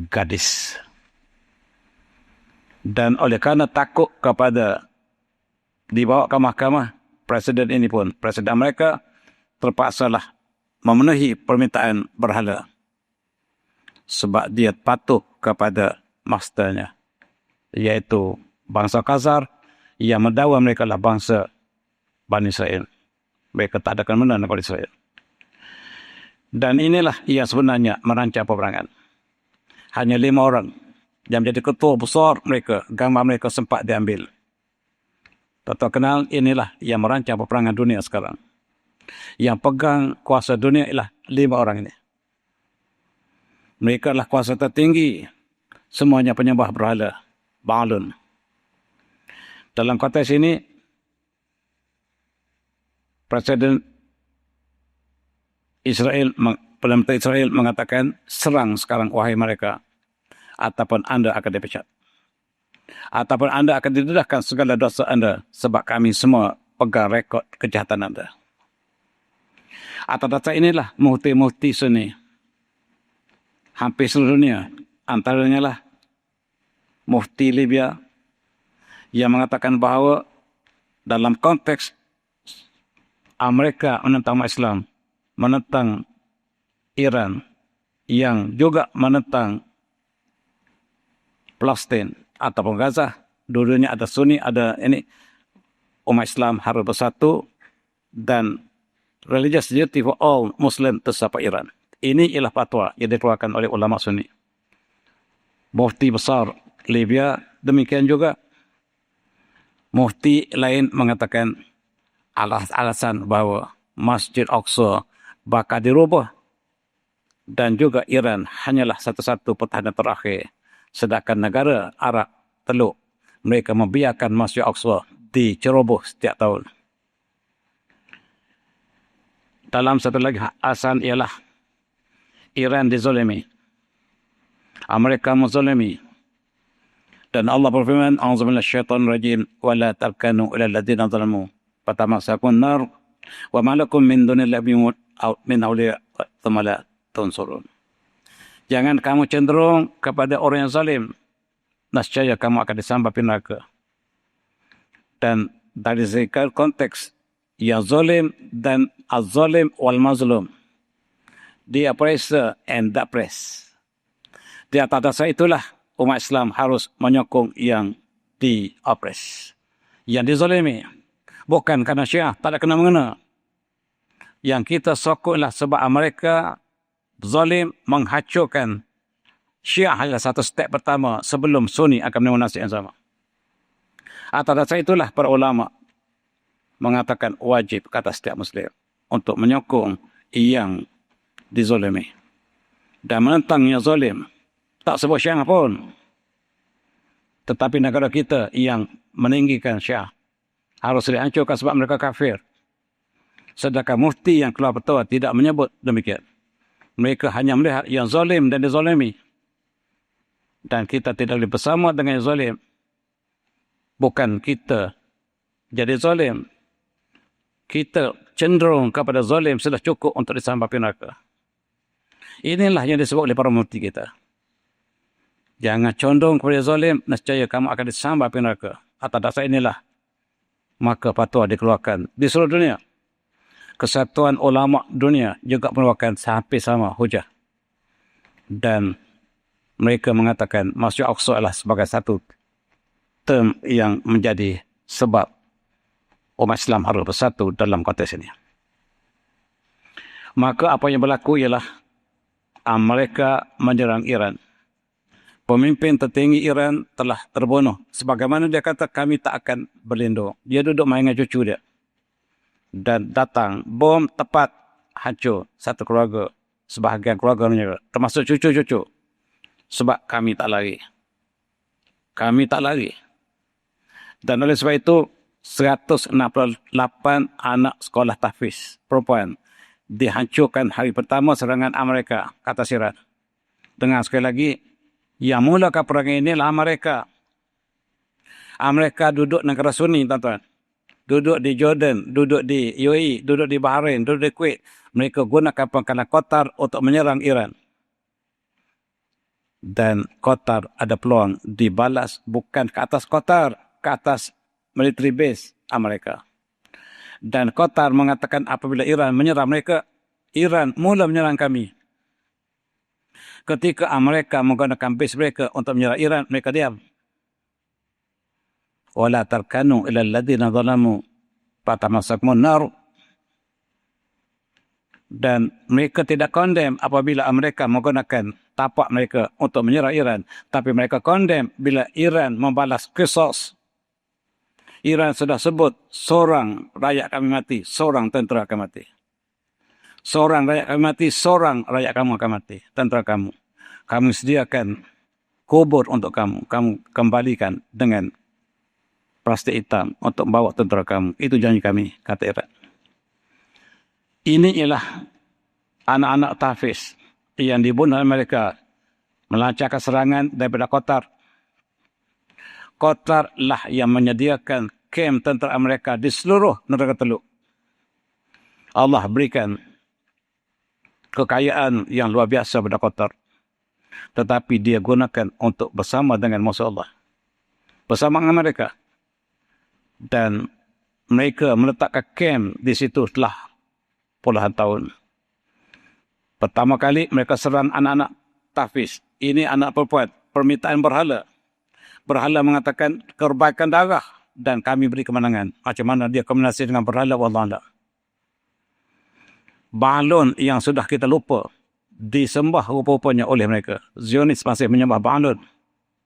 gadis. Dan oleh kerana takut kepada dibawa ke mahkamah, Presiden ini pun, Presiden mereka terpaksalah memenuhi permintaan berhala. Sebab dia patuh kepada masternya, iaitu bangsa Khazar yang mendakwa mereka lah bangsa Bani Israel. Mereka tak ada kena dengan Bani Israel. Dan inilah yang sebenarnya merancang peperangan. Hanya 5 orang yang menjadi ketua besar mereka, gambar mereka sempat diambil. Tak kenal, inilah yang merancang peperangan dunia sekarang. Yang pegang kuasa dunia ialah 5 orang ini. Mereka adalah kuasa tertinggi. Semuanya penyembah berhala, Ba'lun. Dalam konteks ini, Presiden Israel, Perdana Menteri Israel mengatakan, serang sekarang wahai mereka, ataupun anda akan dipecat. Ataupun anda akan didedahkan segala dosa anda, sebab kami semua pegang rekod kejahatan anda. Atas dasar inilah mufti-mufti Sunni hampir seluruh dunia, antaranya lah mufti Libya, yang mengatakan bahawa dalam konteks Amerika menentang umat Islam, menentang Iran, yang juga menentang Palestin ataupun Gaza, dua-duanya ada Sunni, ada ini, umat Islam harus bersatu dan religious unity for all Muslim tersapat Iran. Ini ialah fatwa yang dikeluarkan oleh ulama Sunni. Mufti besar Libya demikian juga. Mufti lain mengatakan alasan bahawa Masjid Aqsa bakal dirubah dan juga Iran hanyalah satu-satu pertahanan terakhir. Sedangkan negara Arab Teluk, mereka membiarkan Masjid Aqsa diceroboh setiap tahun. Dalam satu lagi alasan ialah Iran dizalimi, Amerika menzalimi. Dan Allah berfirman, "A'udzubillahi minasyaitonir rajim, wa la tarkanu ilal ladzina zalamu fatamassakum nar wa ma lakum min dunillahi min awliya thumma la tunsurun." Jangan kamu cenderung kepada orang yang zalim, nescaya kamu akan disambar api neraka. Dan dari segi konteks yang zalim dan az-zalim wal mazlum, the oppressor and the oppressed. Di atas dasar itulah umat Islam harus menyokong yang di-oppress, yang dizalimi. Bukan kerana Syiah, tak ada kena-mengena. Yang kita sokonglah sebab mereka zalim menghancurkan Syiah adalah satu step pertama sebelum Sunni akan menerima nasib yang sama. Atas dasar itulah para ulama mengatakan wajib kata setiap Muslim untuk menyokong yang dizalimi dan menentang yang zalim. Tak sebut Syiah pun. Tetapi negara kita yang meninggikan Syiah harus dihancurkan sebab mereka kafir. Sedangkan mufti yang keluar fatwa tidak menyebut demikian. Mereka hanya melihat yang zalim dan dizalimi. Dan kita tidak boleh bersama dengan yang zalim. Bukan kita jadi zalim. Kita cenderung kepada zalim sudah cukup untuk disambar api neraka. Inilah yang disebut oleh para mufti kita. Jangan condong kepada zalim, nescaya kamu akan disambar api neraka. Atas dasar inilah maka fatwa dikeluarkan di seluruh dunia. Kesatuan Ulama Dunia juga mengeluarkan hampir sama hujah. Dan mereka mengatakan Masjid Al-Aqsa adalah sebagai satu term yang menjadi sebab umat Islam harus bersatu dalam konteks ini. Maka apa yang berlaku ialah mereka menyerang Iran. Pemimpin tertinggi Iran telah terbunuh. Sebagaimana dia kata, kami tak akan berlindung. Dia duduk main dengan cucu dia. Dan datang, bom tepat, hancur satu keluarga. Sebahagian keluarganya, termasuk cucu-cucu. Sebab kami tak lari. Kami tak lari. Dan oleh sebab itu, 168 anak sekolah tahfiz perempuan dihancurkan hari pertama serangan Amerika ke atas Iran. Dengar sekali lagi, yang mulakan perang ini adalah Amerika. Amerika duduk negara Sunni, tuan-tuan. Duduk di Jordan, duduk di UAE, duduk di Bahrain, duduk di Kuwait. Mereka gunakan pangkalan Qatar untuk menyerang Iran. Dan Qatar ada peluang dibalas bukan ke atas Qatar, ke atas military base Amerika. Dan Qatar mengatakan apabila Iran menyerang mereka, Iran mula menyerang kami. Ketika Amerika menggunakan base mereka untuk menyerang Iran, mereka diam. Wala tarkanu ila alladhina zalamu fatamassakumun nar. Dan mereka tidak condemn apabila Amerika menggunakan tapak mereka untuk menyerang Iran, tapi mereka condemn bila Iran membalas qisas. Iran sudah sebut seorang rakyat kami mati, seorang tentera akan mati. Seorang rakyat kami mati, seorang rakyat kamu akan mati, tentera kamu. Kami sediakan kubur untuk kamu. Kamu kembalikan dengan plastik hitam untuk membawa tentera kamu. Itu janji kami, kata Iran. Ini ialah anak-anak tahfiz yang dibunuh oleh mereka melancarkan serangan daripada Qatar. Qatar lah yang menyediakan kem tentera Amerika di seluruh negara Teluk. Allah berikan kekayaan yang luar biasa pada Qatar. Tetapi dia gunakan untuk bersama dengan musuh Allah. Bersama dengan mereka. Dan mereka meletakkan kem di situ telah puluhan tahun. Pertama kali mereka serang anak-anak tahfiz. Ini anak perempuan. Permintaan berhala. Berhala mengatakan korbankan darah dan kami beri kemenangan. Macam mana dia kombinasi dengan berhala? Wallah. Balon yang sudah kita lupa disembah rupa-rupanya oleh mereka. Zionis masih menyembah balon.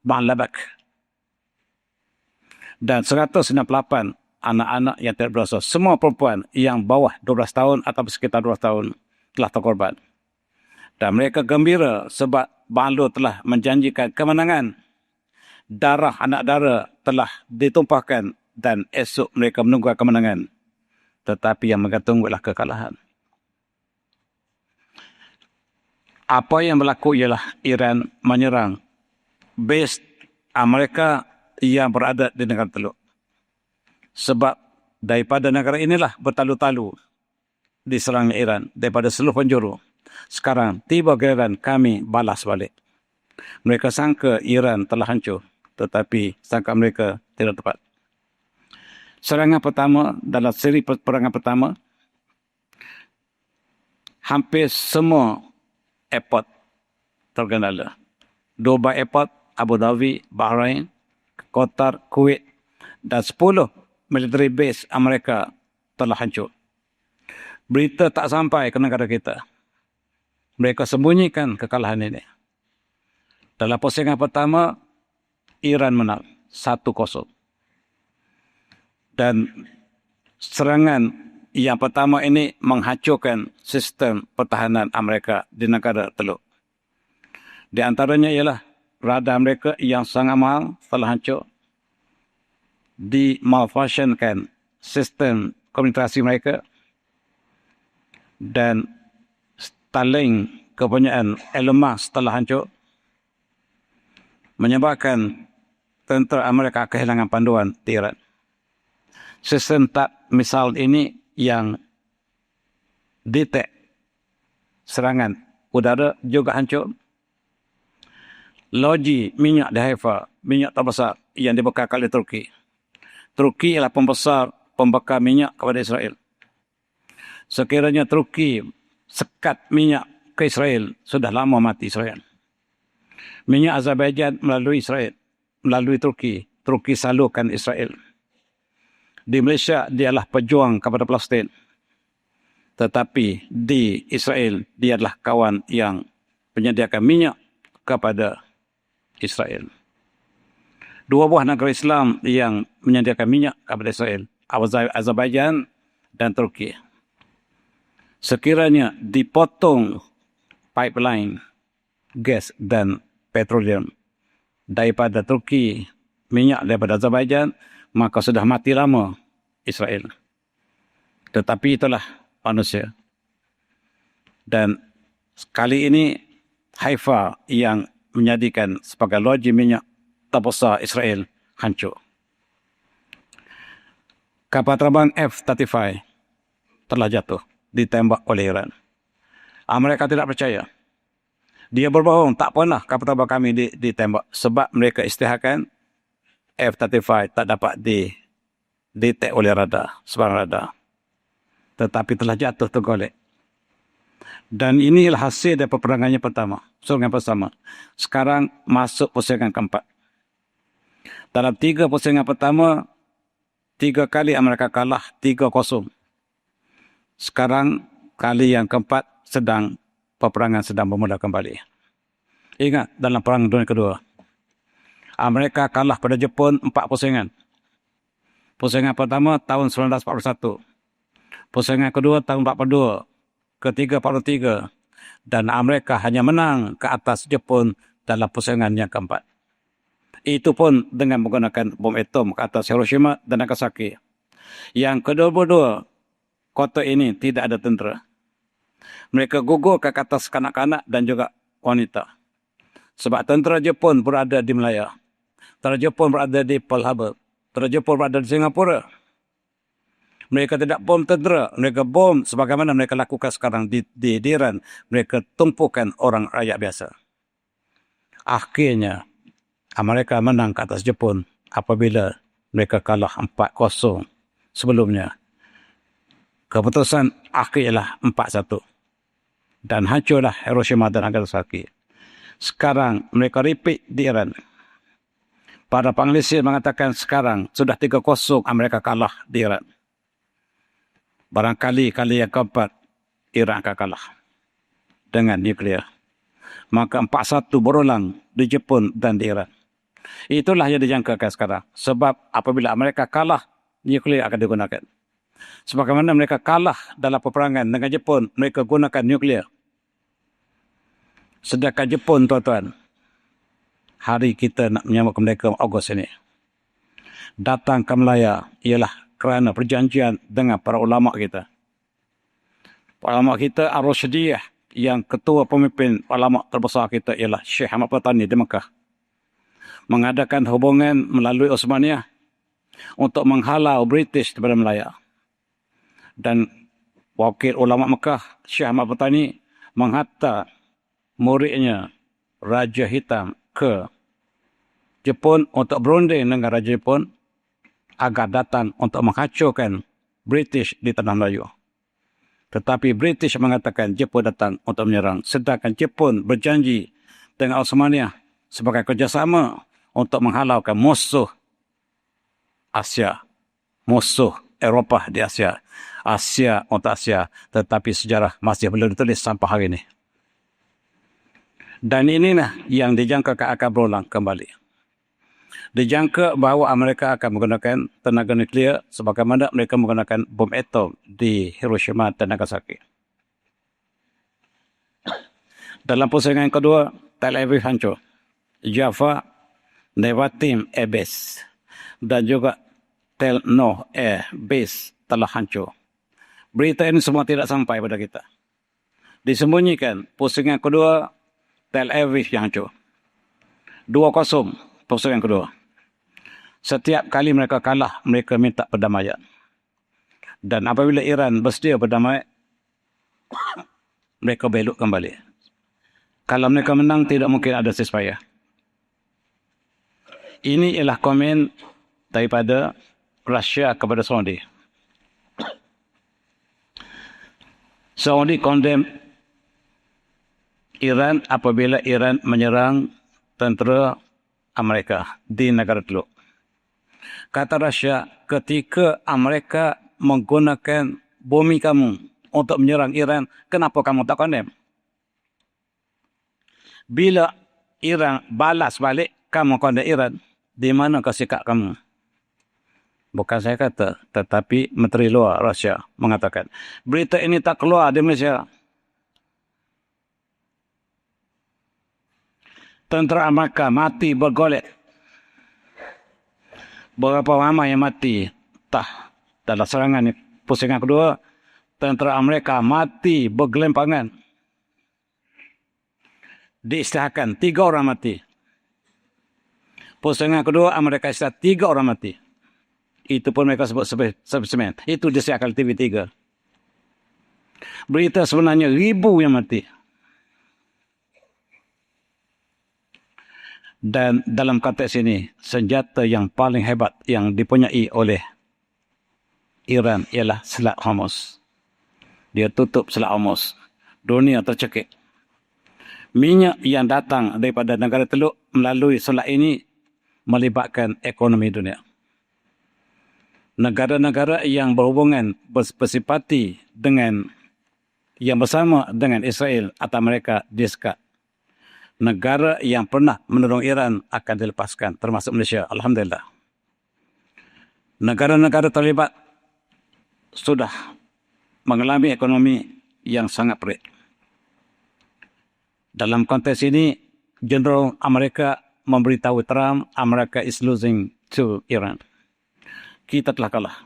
Ba'labak. Dan 198 anak-anak yang tidak berdosa. Semua perempuan yang bawah 12 tahun atau sekitar 12 tahun telah terkorban. Dan mereka gembira sebab balon telah menjanjikan kemenangan. Darah anak dara telah ditumpahkan dan esok mereka menunggu kemenangan. Tetapi yang mereka tunggu adalah kekalahan. Apa yang berlaku ialah Iran menyerang base Amerika yang berada di negara Teluk. Sebab daripada negara inilah bertalu-talu diserangnya Iran daripada seluruh penjuru. Sekarang tiba giliran kami balas balik. Mereka sangka Iran telah hancur, tetapi sangka mereka tidak tepat. Serangan pertama dalam seri peperangan pertama, hampir semua airport tergendala. Dubai Airport, Abu Dhabi, Bahrain, Qatar, Kuwait dan 10 military base Amerika telah hancur. Berita tak sampai ke negara kita. Mereka sembunyikan kekalahan ini. Dalam pusingan pertama, Iran menang 1-0. Dan serangan yang pertama ini menghancurkan sistem pertahanan Amerika di negara Teluk. Di antaranya ialah radar mereka yang sangat mahal telah hancur. Dimalfunctionkan sistem komunikasi mereka. Dan Starlink kepunyaan Elon Musk telah hancur. Menyebabkan tentera Amerika kehilangan panduan di Iran. Sistem tak misal ini yang detect serangan udara juga hancur. Loji minyak di Haifa, minyak terbesar yang dibekalkan oleh Turki. Turki ialah pembesar pembekal minyak kepada Israel. Sekiranya Turki sekat minyak ke Israel, sudah lama mati Israel. Minyak Azerbaijan melalui Israel, melalui Turki. Turki salurkan Israel. Di Malaysia, dialah pejuang kepada Palestin. Tetapi di Israel, dia adalah kawan yang menyediakan minyak kepada Israel. Dua buah negara Islam yang menyediakan minyak kepada Israel, Azerbaijan dan Turki. Sekiranya dipotong pipeline gas dan petroleum daripada Turki, minyak daripada Azerbaijan, maka sudah mati lama Israel. Tetapi itulah manusia. Dan kali ini Haifa yang menjadikan sebagai loji minyak terbesar Israel hancur. Kapal terbang F-35 telah jatuh, ditembak oleh Iran. Mereka tidak percaya. Dia berbohong, tak pernah kapal terbang kami ditembak, sebab mereka isytiharkan F-35 tak dapat didetek oleh radar, sebarang radar. Tetapi telah jatuh tergolek. Dan inilah hasil dari peperangannya pertama, persaingan pertama. Sekarang masuk persaingan keempat. Dalam 3 persaingan pertama, 3 kali Amerika kalah 3-0. Sekarang kali yang keempat peperangan sedang bermula kembali. Ingat, dalam Perang Dunia Kedua, Amerika kalah pada Jepun 4 persaingan. Persaingan pertama tahun 1941. Persaingan kedua tahun 42. Ketiga 43. Dan Amerika hanya menang ke atas Jepun dalam persaingan yang keempat. Itu pun dengan menggunakan bom atom ke atas Hiroshima dan Nagasaki. Yang kedua-dua kota ini tidak ada tentera. Mereka gugur ke atas kanak-kanak dan juga wanita. Sebab tentera Jepun berada di Melaya. Tentera Jepun berada di Pearl Harbor. Tentera Jepun berada di Singapura. Mereka tidak bom tentera. Mereka bom sebagaimana mereka lakukan sekarang di Iran. Mereka tumpukan orang rakyat biasa. Akhirnya, Amerika menang ke atas Jepun apabila mereka kalah 4-0 sebelumnya. Keputusan akhir ialah 4-1. Dan hancurlah Hiroshima dan Nagasaki. Sekarang mereka repeat di Iran. Para penganalisis mengatakan sekarang sudah 3-0 Amerika kalah di Iran. Barangkali kali yang keempat Iran akan kalah dengan nuklear. Maka 4-1 berulang di Jepun dan di Iran. Itulah yang dijangkakan sekarang. Sebab apabila Amerika kalah, nuklear akan digunakan. Sebagaimana mereka kalah dalam peperangan dengan Jepun, mereka gunakan nuklear. Sedangkan Jepun, tuan-tuan, hari kita nak menyambut kemerdekaan Ogos ini, datang ke Melaya ialah kerana perjanjian dengan para ulama kita. Para ulama kita Ar-Rasyidiyah, yang ketua pemimpin ulama terbesar kita ialah Syekh Ahmad Patani di Mekah, mengadakan hubungan melalui Osmaniyah untuk menghalau British daripada Melaya. Dan wakil ulama Mekah, Syekh Ahmad Patani, menghantar muridnya Raja Hitam ke Jepun untuk berunding dengan Raja Jepun agar datang untuk menghancurkan British di Tanah Melayu. Tetapi British mengatakan Jepun datang untuk menyerang. Sedangkan Jepun berjanji dengan Osmaniyah sebagai kerjasama untuk menghalaukan musuh Asia, musuh Eropah di Asia, Asia untuk Asia. Tetapi sejarah masih belum ditulis sampai hari ini. Dan inilah yang dijangka akan berulang kembali. Dijangka bahawa Amerika akan menggunakan tenaga nuklear sebagaimana mereka menggunakan bom atom di Hiroshima dan Nagasaki. Dalam persaingan kedua, Tel Aviv hancur. Jaffa, Nevatim Air Base dan juga Tel Noh Air Base telah hancur. Berita ini semua tidak sampai pada kita. Disembunyikan persaingan kedua, Tel Aviv yang hancur. 2-0 persaingan kedua. Setiap kali mereka kalah, mereka minta perdamaian. Dan apabila Iran bersedia berdamai, mereka belok kembali. Kalau mereka menang, tidak mungkin ada ceasefire. Ini ialah komen daripada Rusia kepada Saudi. Saudi condemn Iran apabila Iran menyerang tentera Amerika di negara Teluk. Kata Rusia, ketika Amerika menggunakan bumi kamu untuk menyerang Iran, kenapa kamu tak condemn? Bila Iran balas balik, kamu condemn Iran. Di mana sikap kamu? Bukan saya kata, tetapi Menteri Luar Rusia mengatakan. Berita ini tak keluar di Malaysia. Tentera Amerika mati bergolek. Berapa ramai yang mati? Dalam serangan pusingan kedua, tentera Amerika mati bergelimpangan. Diisytiharkan 3 orang mati. Pusingan kedua, Amerika isytihar 3 orang mati. Itu pun mereka sebut spesimen. Itu disiarkan TV3. Berita sebenarnya 1,000 yang mati. Dan dalam konteks ini, senjata yang paling hebat yang dipunyai oleh Iran ialah Selat Hormuz. Dia tutup Selat Hormuz. Dunia tercekik. Minyak yang datang daripada negara Teluk melalui selat ini melibatkan ekonomi dunia. Negara-negara yang berhubungan bersifati dengan yang bersama dengan Israel atau mereka disekat. Negara yang pernah menolong Iran akan dilepaskan, termasuk Malaysia. Alhamdulillah. Negara-negara terlibat sudah mengalami ekonomi yang sangat perit. Dalam konteks ini, Jeneral Amerika memberitahu Trump, Amerika is losing to Iran. Kita telah kalah.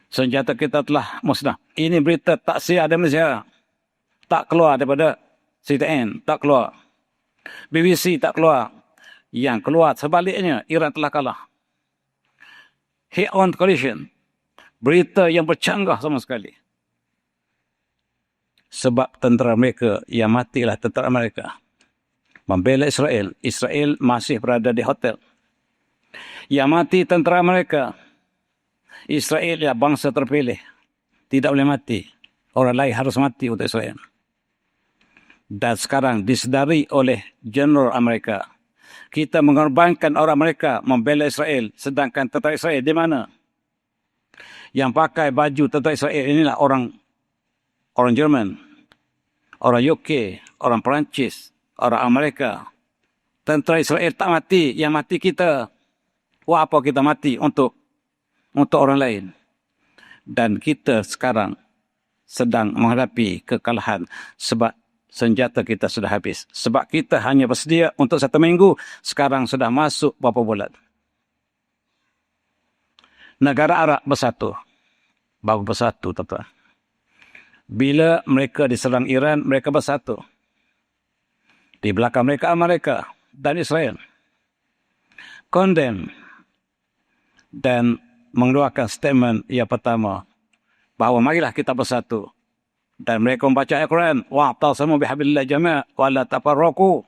Senjata kita telah musnah. Ini berita tak siar di Malaysia. Tak keluar daripada CTN, tak keluar. BBC tak keluar. Yang keluar sebaliknya, Iran telah kalah. Head-on collision. Berita yang bercanggah sama sekali. Sebab tentera mereka yang matilah tentera Amerika. Membela Israel. Israel masih berada di hotel. Yang mati tentera Amerika. Israel ya bangsa terpilih. Tidak boleh mati. Orang lain harus mati untuk Israel. Dan sekarang disedari oleh Jeneral Amerika. Kita mengorbankan orang Amerika membela Israel. Sedangkan tentera Israel di mana? Yang pakai baju tentera Israel inilah orang Jerman, orang UK, orang Perancis, orang Amerika. Tentera Israel tak mati, yang mati kita. Wah, apa kita mati untuk orang lain. Dan kita sekarang sedang menghadapi kekalahan sebab senjata kita sudah habis. Sebab kita hanya bersedia untuk 1 minggu, sekarang sudah masuk berapa bulan. Negara Arab bersatu. Baru bersatu, tuan-tuan. Bila mereka diserang Iran, mereka bersatu. Di belakang mereka, Amerika dan Israel. Condemn dan mengeluarkan statement yang pertama bahawa marilah kita bersatu. Dan mereka membaca Al-Quran. Wa'tasimu bihablillah jami' wa la tafarraqu.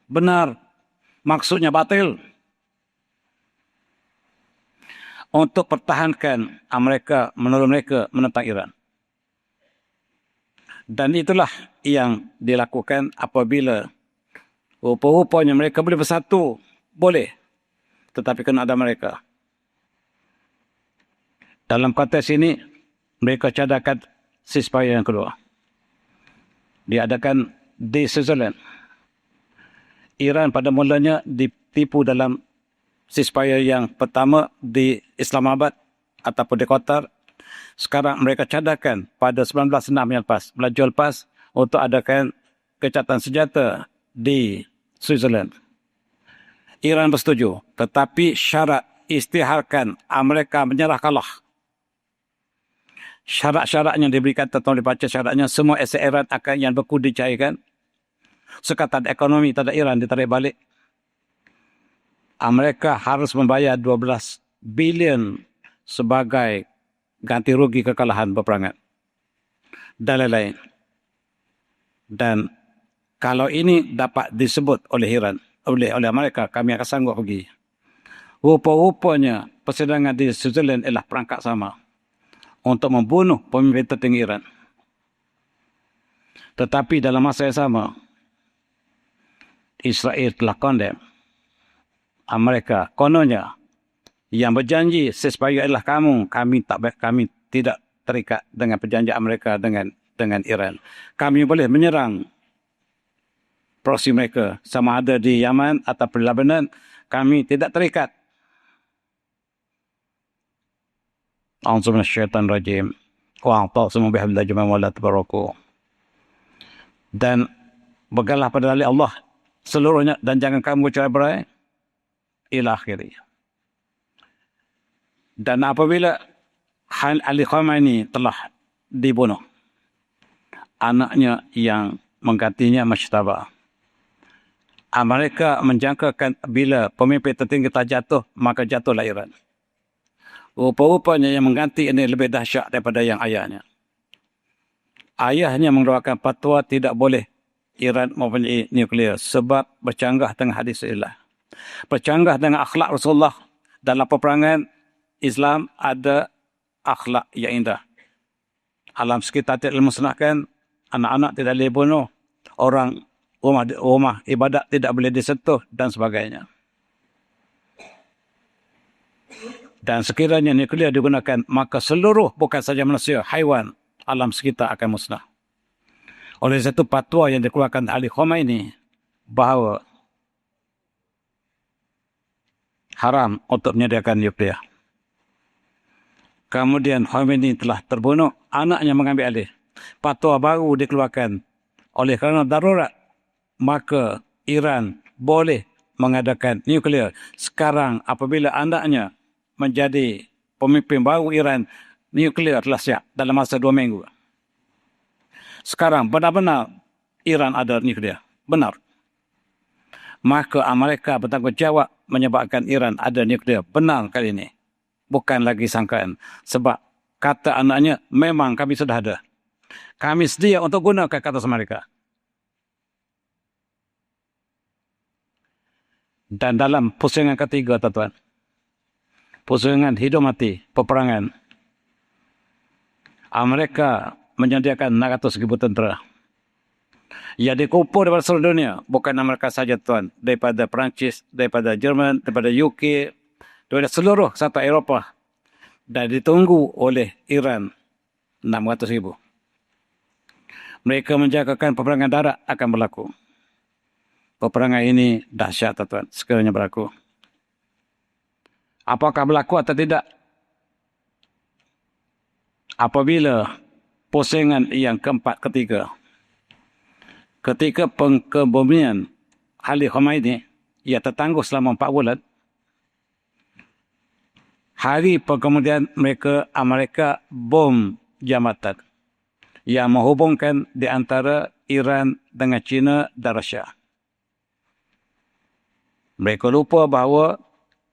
Benar. Maksudnya batil. Untuk pertahankan Amerika, menolong mereka menentang Iran. Dan itulah yang dilakukan apabila rupa-rupanya mereka boleh bersatu. Boleh. Tetapi kena ada mereka. Dalam konteks ini, mereka cadangkan ceasefire yang kedua. Diadakan di Switzerland. Iran pada mulanya ditipu dalam ceasefire yang pertama di Islamabad ataupun di Qatar. Sekarang mereka cadangkan pada 19/6 yang lepas, melaju lepas untuk adakan kecacatan senjata di Switzerland. Iran bersetuju, tetapi syarat isytiharkan Amerika menyerah kalah. Syarat-syaratnya diberikan, tuan-tuan boleh baca syaratnya. Semua aset Iran akan yang beku dicairkan. Sekatan ekonomi terhadap Iran ditarik balik. Amerika harus membayar 12 bilion sebagai ganti rugi kekalahan peperangan. Dan lain-lain. Dan kalau ini dapat disebut oleh Iran, oleh Amerika, kami akan sanggup pergi. Rupa-rupanya persidangan di Switzerland ialah perangkap sama untuk membunuh pemimpin tertinggi Iran. Tetapi dalam masa yang sama, Israel telah condemn Amerika. Kononnya, yang berjanji ceasefire adalah kami tidak terikat dengan perjanjian Amerika dengan Iran. Kami boleh menyerang proksi mereka sama ada di Yaman atau di Lebanon, kami tidak terikat. A'udzu minasyaitonir rajim. Wa'tasimu bihablillahi jami'an wa la tafarraqu. Dan bergahlah pada dalil Allah seluruhnya dan jangan kamu bercerai-berai ila akhirnya. Dan apabila Ali Khamenei telah dibunuh, anaknya yang menggantinya Mashtaba, Amerika menjangkakan bila pemimpin tertinggi tak jatuh, maka jatuhlah Iran. Rupa-rupanya yang mengganti ini lebih dahsyat daripada yang ayahnya. Ayahnya mengeluarkan fatwa tidak boleh Iran mempunyai nuklear sebab bercanggah dengan hadis Allah. Bercanggah dengan akhlak Rasulullah. Dalam peperangan Islam ada akhlak yang indah. Alam sekitar tidak dimusnahkan, anak-anak tidak boleh bunuh, orang rumah ibadat tidak boleh disentuh dan sebagainya. Dan sekiranya nuklear digunakan, maka seluruh bukan saja manusia, haiwan, alam sekitar akan musnah. Oleh satu fatwa yang dikeluarkan Ali Khamenei bahawa haram untuk menyediakan nuklear. Kemudian Khamenei telah terbunuh, anaknya mengambil alih. Fatwa baru dikeluarkan oleh kerana darurat, maka Iran boleh mengadakan nuklear. Sekarang apabila anaknya menjadi pemimpin baru Iran, nuklear telah siap dalam masa 2 minggu. Sekarang benar-benar Iran ada nuklear. Benar. Maka Amerika bertanggungjawab menyebabkan Iran ada nuklear. Benar kali ini. Bukan lagi sangkaan. Sebab kata anaknya, memang kami sudah ada. Kami sedia untuk gunakan kata Amerika. Dan dalam pusingan ketiga, tuan-tuan, pusingan hidup mati, peperangan, Amerika menyediakan 600,000 tentera yang dikumpul daripada seluruh dunia. Bukan Amerika saja, tuan. Daripada Perancis, daripada Jerman, daripada UK, daripada seluruh satu Eropah. Dan ditunggu oleh Iran 600,000. Mereka menjangkakan peperangan darat akan berlaku. Peperangan ini dahsyat, tuan-tuan, sekiranya berlaku. Apakah berlaku atau tidak? Apabila pusingan yang keempat ketiga, ketika pengkebumian Ali Khamenei, ia tertangguh selama 4 bulan, hari kemudian Amerika bom jambatan yang menghubungkan di antara Iran dengan China dan Rusia. Mereka lupa bahawa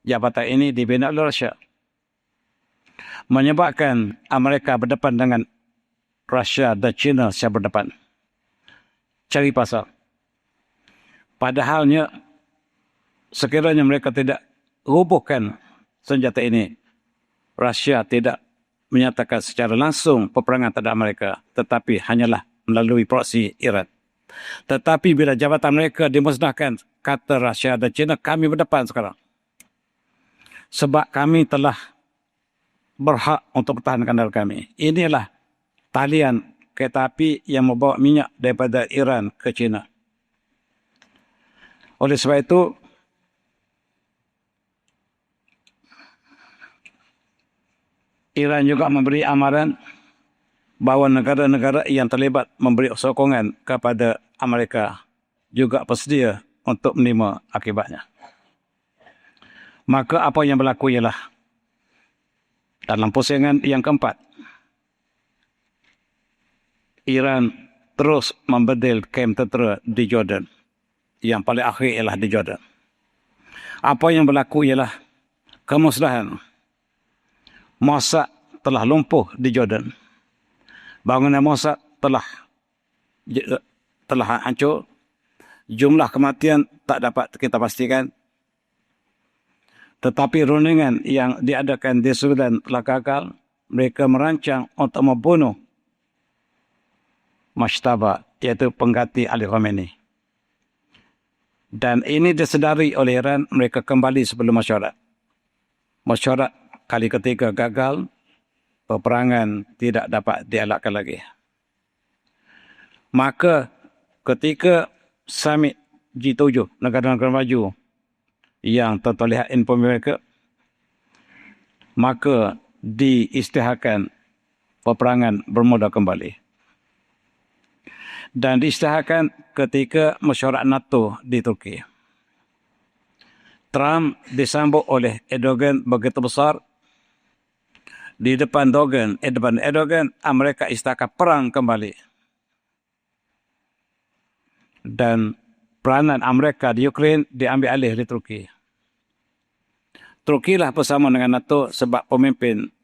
jabatan ini dibina oleh Rusia. Menyebabkan Amerika berdepan dengan Rusia dan China secara berdepan. Cari pasal. Padahalnya, sekiranya mereka tidak rubuhkan senjata ini, Rusia tidak menyatakan secara langsung peperangan terhadap Amerika, tetapi hanyalah melalui proksi Iran. Tetapi bila jabatan mereka dimusnahkan, kata Rusia dan China, kami berdepan sekarang. Sebab kami telah berhak untuk pertahankan negara kami. Inilah talian kereta api yang membawa minyak daripada Iran ke China. Oleh sebab itu, Iran juga memberi amaran bahawa negara-negara yang terlibat memberi sokongan kepada Amerika juga bersedia untuk menerima akibatnya. Maka apa yang berlaku ialah dalam pusingan yang keempat, Iran terus membedil kem tentera di Jordan. Yang paling akhir ialah di Jordan. Apa yang berlaku ialah kemusnahan. Mossad telah lumpuh di Jordan. Bangunan Mossad telah hancur. Jumlah kematian tak dapat kita pastikan. Tetapi rundingan yang diadakan di Sudan telah gagal. Mereka merancang untuk membunuh Mashtaba, iaitu pengganti Ali Khamenei. Dan ini disedari oleh Iran, mereka kembali sebelum mesyuarat. Mesyuarat kali ketiga gagal, peperangan tidak dapat dielakkan lagi. Maka ketika summit G7, negara-negara maju yang terlihat info mereka, maka diisytiharkan peperangan bermula kembali. Dan diisytiharkan ketika mesyuarat NATO di Turki. Trump disambut oleh Erdogan begitu besar. Di depan Erdogan, Amerika isytiharkan perang kembali. Dan peranan Amerika di Ukraine diambil alih oleh Turki. Turki lah bersama dengan NATO sebab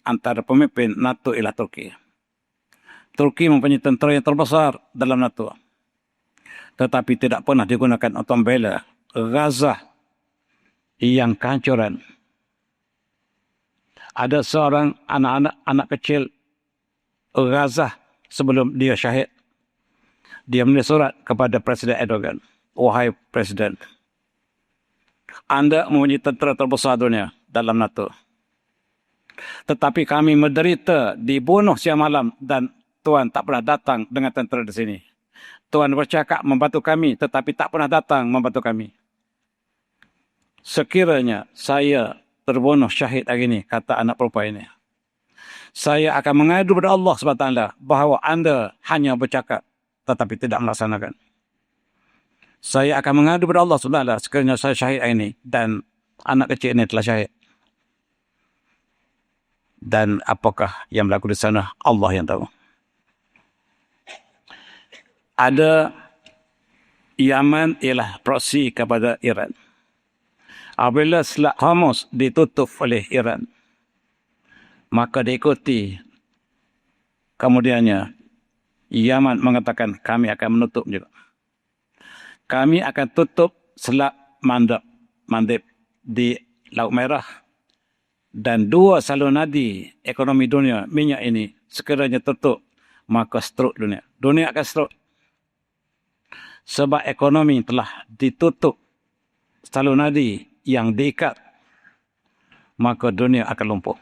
antara pemimpin NATO ialah Turki. Turki mempunyai tentera yang terbesar dalam NATO. Tetapi tidak pernah digunakan untuk membela Gaza yang kehancuran. Ada seorang anak kecil Gaza sebelum dia syahid. Dia menulis surat kepada Presiden Erdogan. Wahai Presiden, Anda mempunyai tentera terbesar dunia dalam NATO. Tetapi kami menderita, dibunuh siang malam dan Tuan tak pernah datang dengan tentera di sini. Tuan bercakap membantu kami tetapi tak pernah datang membantu kami. Sekiranya saya terbunuh syahid hari ini, kata anak perempuan ini, saya akan mengadu kepada Allah SWT bahawa Anda hanya bercakap tetapi tidak melaksanakan. Saya akan mengadu kepada Allah SWT sekiranya saya syahid hari ini dan anak kecil ini telah syahid. Dan apakah yang berlaku di sana, Allah yang tahu. Ada Yaman ialah proksi kepada Iran. Apabila Selat Hormuz ditutup oleh Iran, maka diikuti kemudiannya Yaman mengatakan kami akan menutup juga. Kami akan tutup Selat Mandeb di Laut Merah dan dua saluran nadi ekonomi dunia minyak ini sekiranya tutup, maka stroke dunia. Dunia akan stroke. Sebab ekonomi telah ditutup, saluran nadi yang diikat, maka dunia akan lumpuh.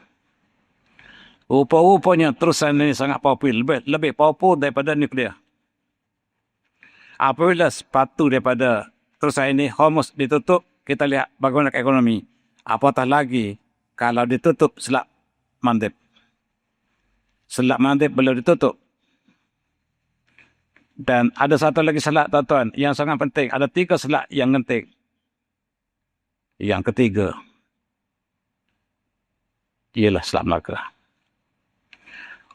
Rupa-rupanya terusan ini sangat powerful, lebih powerful daripada nuklear. Apabila sepatu daripada terusan ini Hormuz ditutup, kita lihat bagaimana ekonomi. Apatah lagi kalau ditutup Selat Mandeb. Selat Mandeb belum ditutup. Dan ada satu lagi selat, tuan-tuan, yang sangat penting. Ada 3 selat yang penting. Yang ketiga ialah Selat Melaka.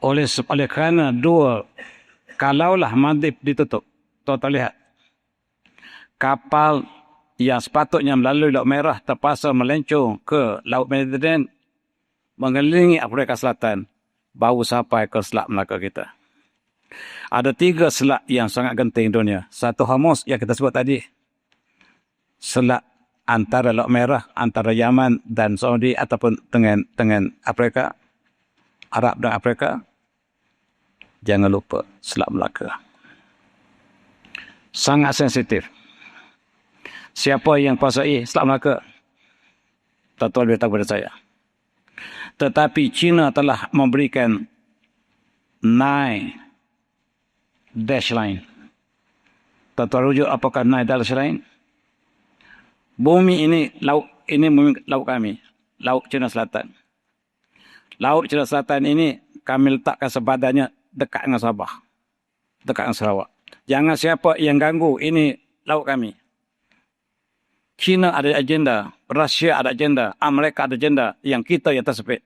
Oleh kerana kalaulah Mandeb ditutup, tuan-tuan lihat, kapal yang sepatutnya melalui Laut Merah terpaksa melencong ke Laut Mediterranean, mengelilingi Afrika Selatan, baru sampai ke Selat Melaka kita. Ada 3 selat yang sangat genting dunia. Satu Hormuz yang kita sebut tadi. Selat antara Laut Merah, antara Yaman dan Saudi ataupun dengan Afrika, Arab dan Afrika. Jangan lupa Selat Melaka. Sangat sensitif. Siapa yang kuasai Selat Melaka? Tuan-tuan beritahu kepada saya. Tetapi China telah memberikan 9 dash line. Tuan-tuan rujuk apakah 9 dash line? Bumi ini, laut kami. Laut China Selatan. Laut China Selatan ini kami letakkan sebadannya dekat dengan Sabah. Dekat dengan Sarawak. Jangan siapa yang ganggu, ini laut kami. China ada agenda, Rusia ada agenda, Amerika ada agenda, yang kita yang tersepit.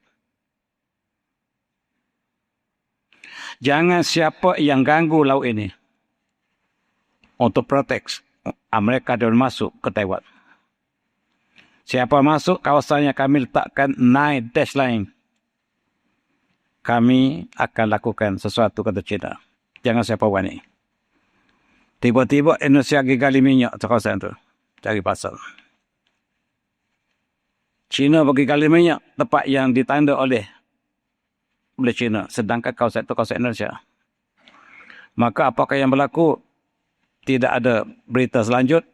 Jangan siapa yang ganggu laut ini untuk protek Amerika dan masuk ke Taiwan. Siapa masuk kawasannya kami letakkan 9 dash line. Kami akan lakukan sesuatu kata China. Jangan siapa wani. Tiba-tiba Indonesia pergi gali minyak di kawasan itu. Cari pasal. China pergi gali minyak tempat yang ditanda oleh China. Sedangkan kawasan itu kawasan Indonesia. Maka apakah yang berlaku? Tidak ada berita selanjut,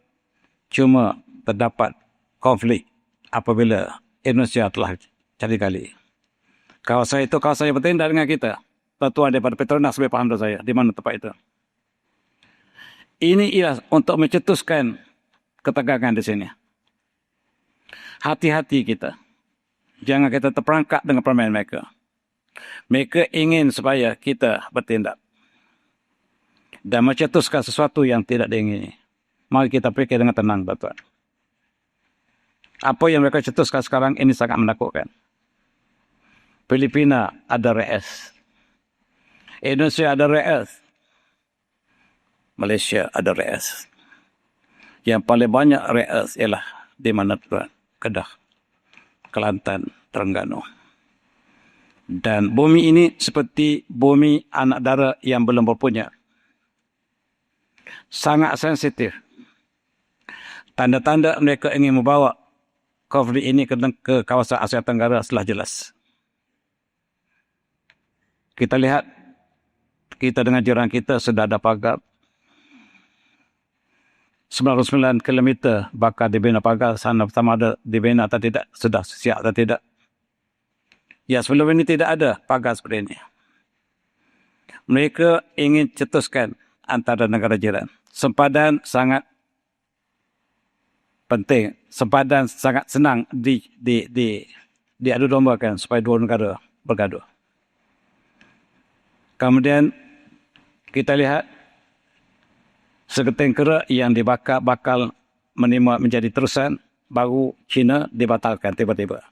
cuma terdapat konflik apabila Indonesia telah jadi kali. Kawasan itu kawasan yang bertindak dengan kita. Tuan daripada Petronas lebih faham dari saya di mana tempat itu. Ini ialah untuk mencetuskan ketegangan di sini. Hati-hati kita. Jangan kita terperangkap dengan permainan mereka. Mereka ingin supaya kita bertindak dan mencetuskan sesuatu yang tidak diingini. Mari kita fikir dengan tenang, tuan. Apa yang mereka cetuskan sekarang ini sangat menakutkan. Filipina ada RAS. Indonesia ada RAS. Malaysia ada RAS. Yang paling banyak RAS ialah di mana, tuan? Kedah, Kelantan, Terengganu. Dan bumi ini seperti bumi anak dara yang belum berpunya. Sangat sensitif. Tanda-tanda mereka ingin membawa konflik ini ke kawasan Asia Tenggara telah jelas. Kita lihat, kita dengan jiran kita sudah ada pagar 99 km bakal dibina pagar sana pertama ada dibina atau tidak, sudah siap atau tidak. Ya, sebelum ini tidak ada pagar seperti ini. Mereka ingin cetuskan antara negara jiran. Sempadan sangat penting. Sempadan sangat senang diadu dombakan supaya dua negara bergaduh. Kemudian kita lihat segeting kera yang dibakar bakal menjadi terusan, baru China dibatalkan tiba-tiba.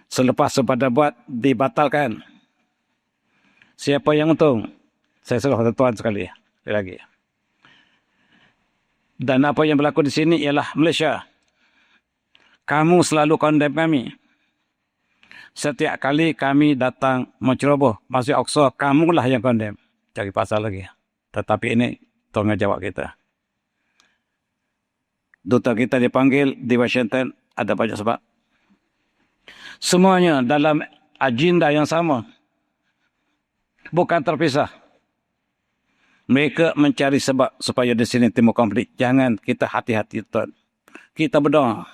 Selepas sempadan buat, dibatalkan. Siapa yang untung? Saya suruh tuan sekali lagi. Dan apa yang berlaku di sini ialah Malaysia. Kamu selalu condemn kami. Setiap kali kami datang menceroboh masuk Aqsa, kamulah yang condemn. Cari pasal lagi. Tetapi ini tolong jawab kita. Duta kita dipanggil di Washington, ada banyak sebab. Semuanya dalam agenda yang sama. Bukan terpisah. Mereka mencari sebab supaya di sini timbul konflik. Jangan kita hati-hati, tuan. Kita berdoa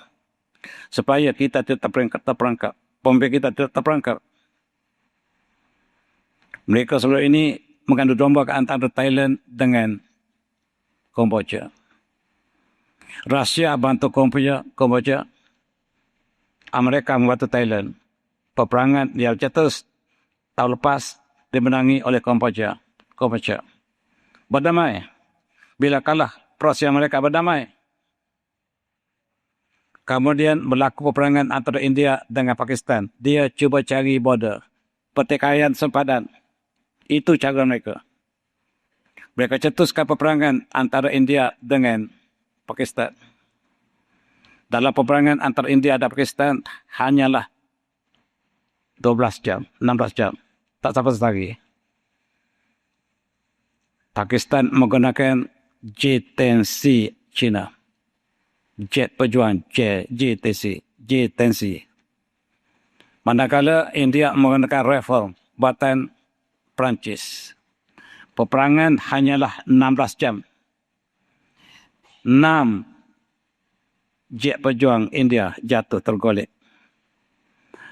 supaya kita tidak terperangkap. Pemimpin kita tidak terperangkap. Mereka sebelum ini mengadu domba antara Thailand dengan Kamboja. Rusia bantu Kamboja. Amerika membantu Thailand. Peperangan yang cetus tahun lepas dimenangi oleh Kamboja. Berdamai. Bila kalah, Rusia mereka berdamai. Kemudian berlaku peperangan antara India dengan Pakistan. Dia cuba cari border. Pertikaian sempadan. Itu cara mereka. Mereka cetuskan peperangan antara India dengan Pakistan. Dalam peperangan antara India dan Pakistan, hanyalah 12 jam, 16 jam. Tak sampai setari. Pakistan menggunakan J-10C China. Jet pejuang J-10C. Manakala India menggunakan rifle buatan Perancis. Peperangan hanyalah 16 jam. 6 jet pejuang India jatuh tergolek.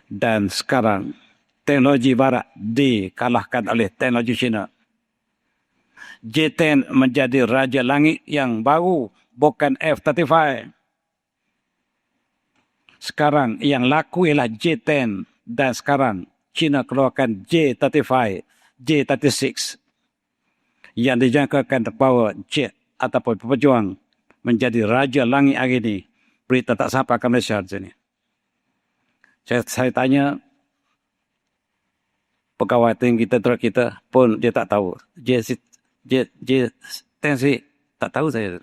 Dan sekarang teknologi barat dikalahkan oleh teknologi China. J-10 menjadi raja langit yang baru, bukan F-35. Sekarang yang laku ialah J-10 dan sekarang China keluarkan J-35, J-36 yang dijangkakan terbawa jet ataupun pejuang menjadi raja langit hari ini. Berita tak sampai ke Malaysia di sini. Saya tanya pegawai tinggi tentera kita pun dia tak tahu. J-10C tak tahu saya.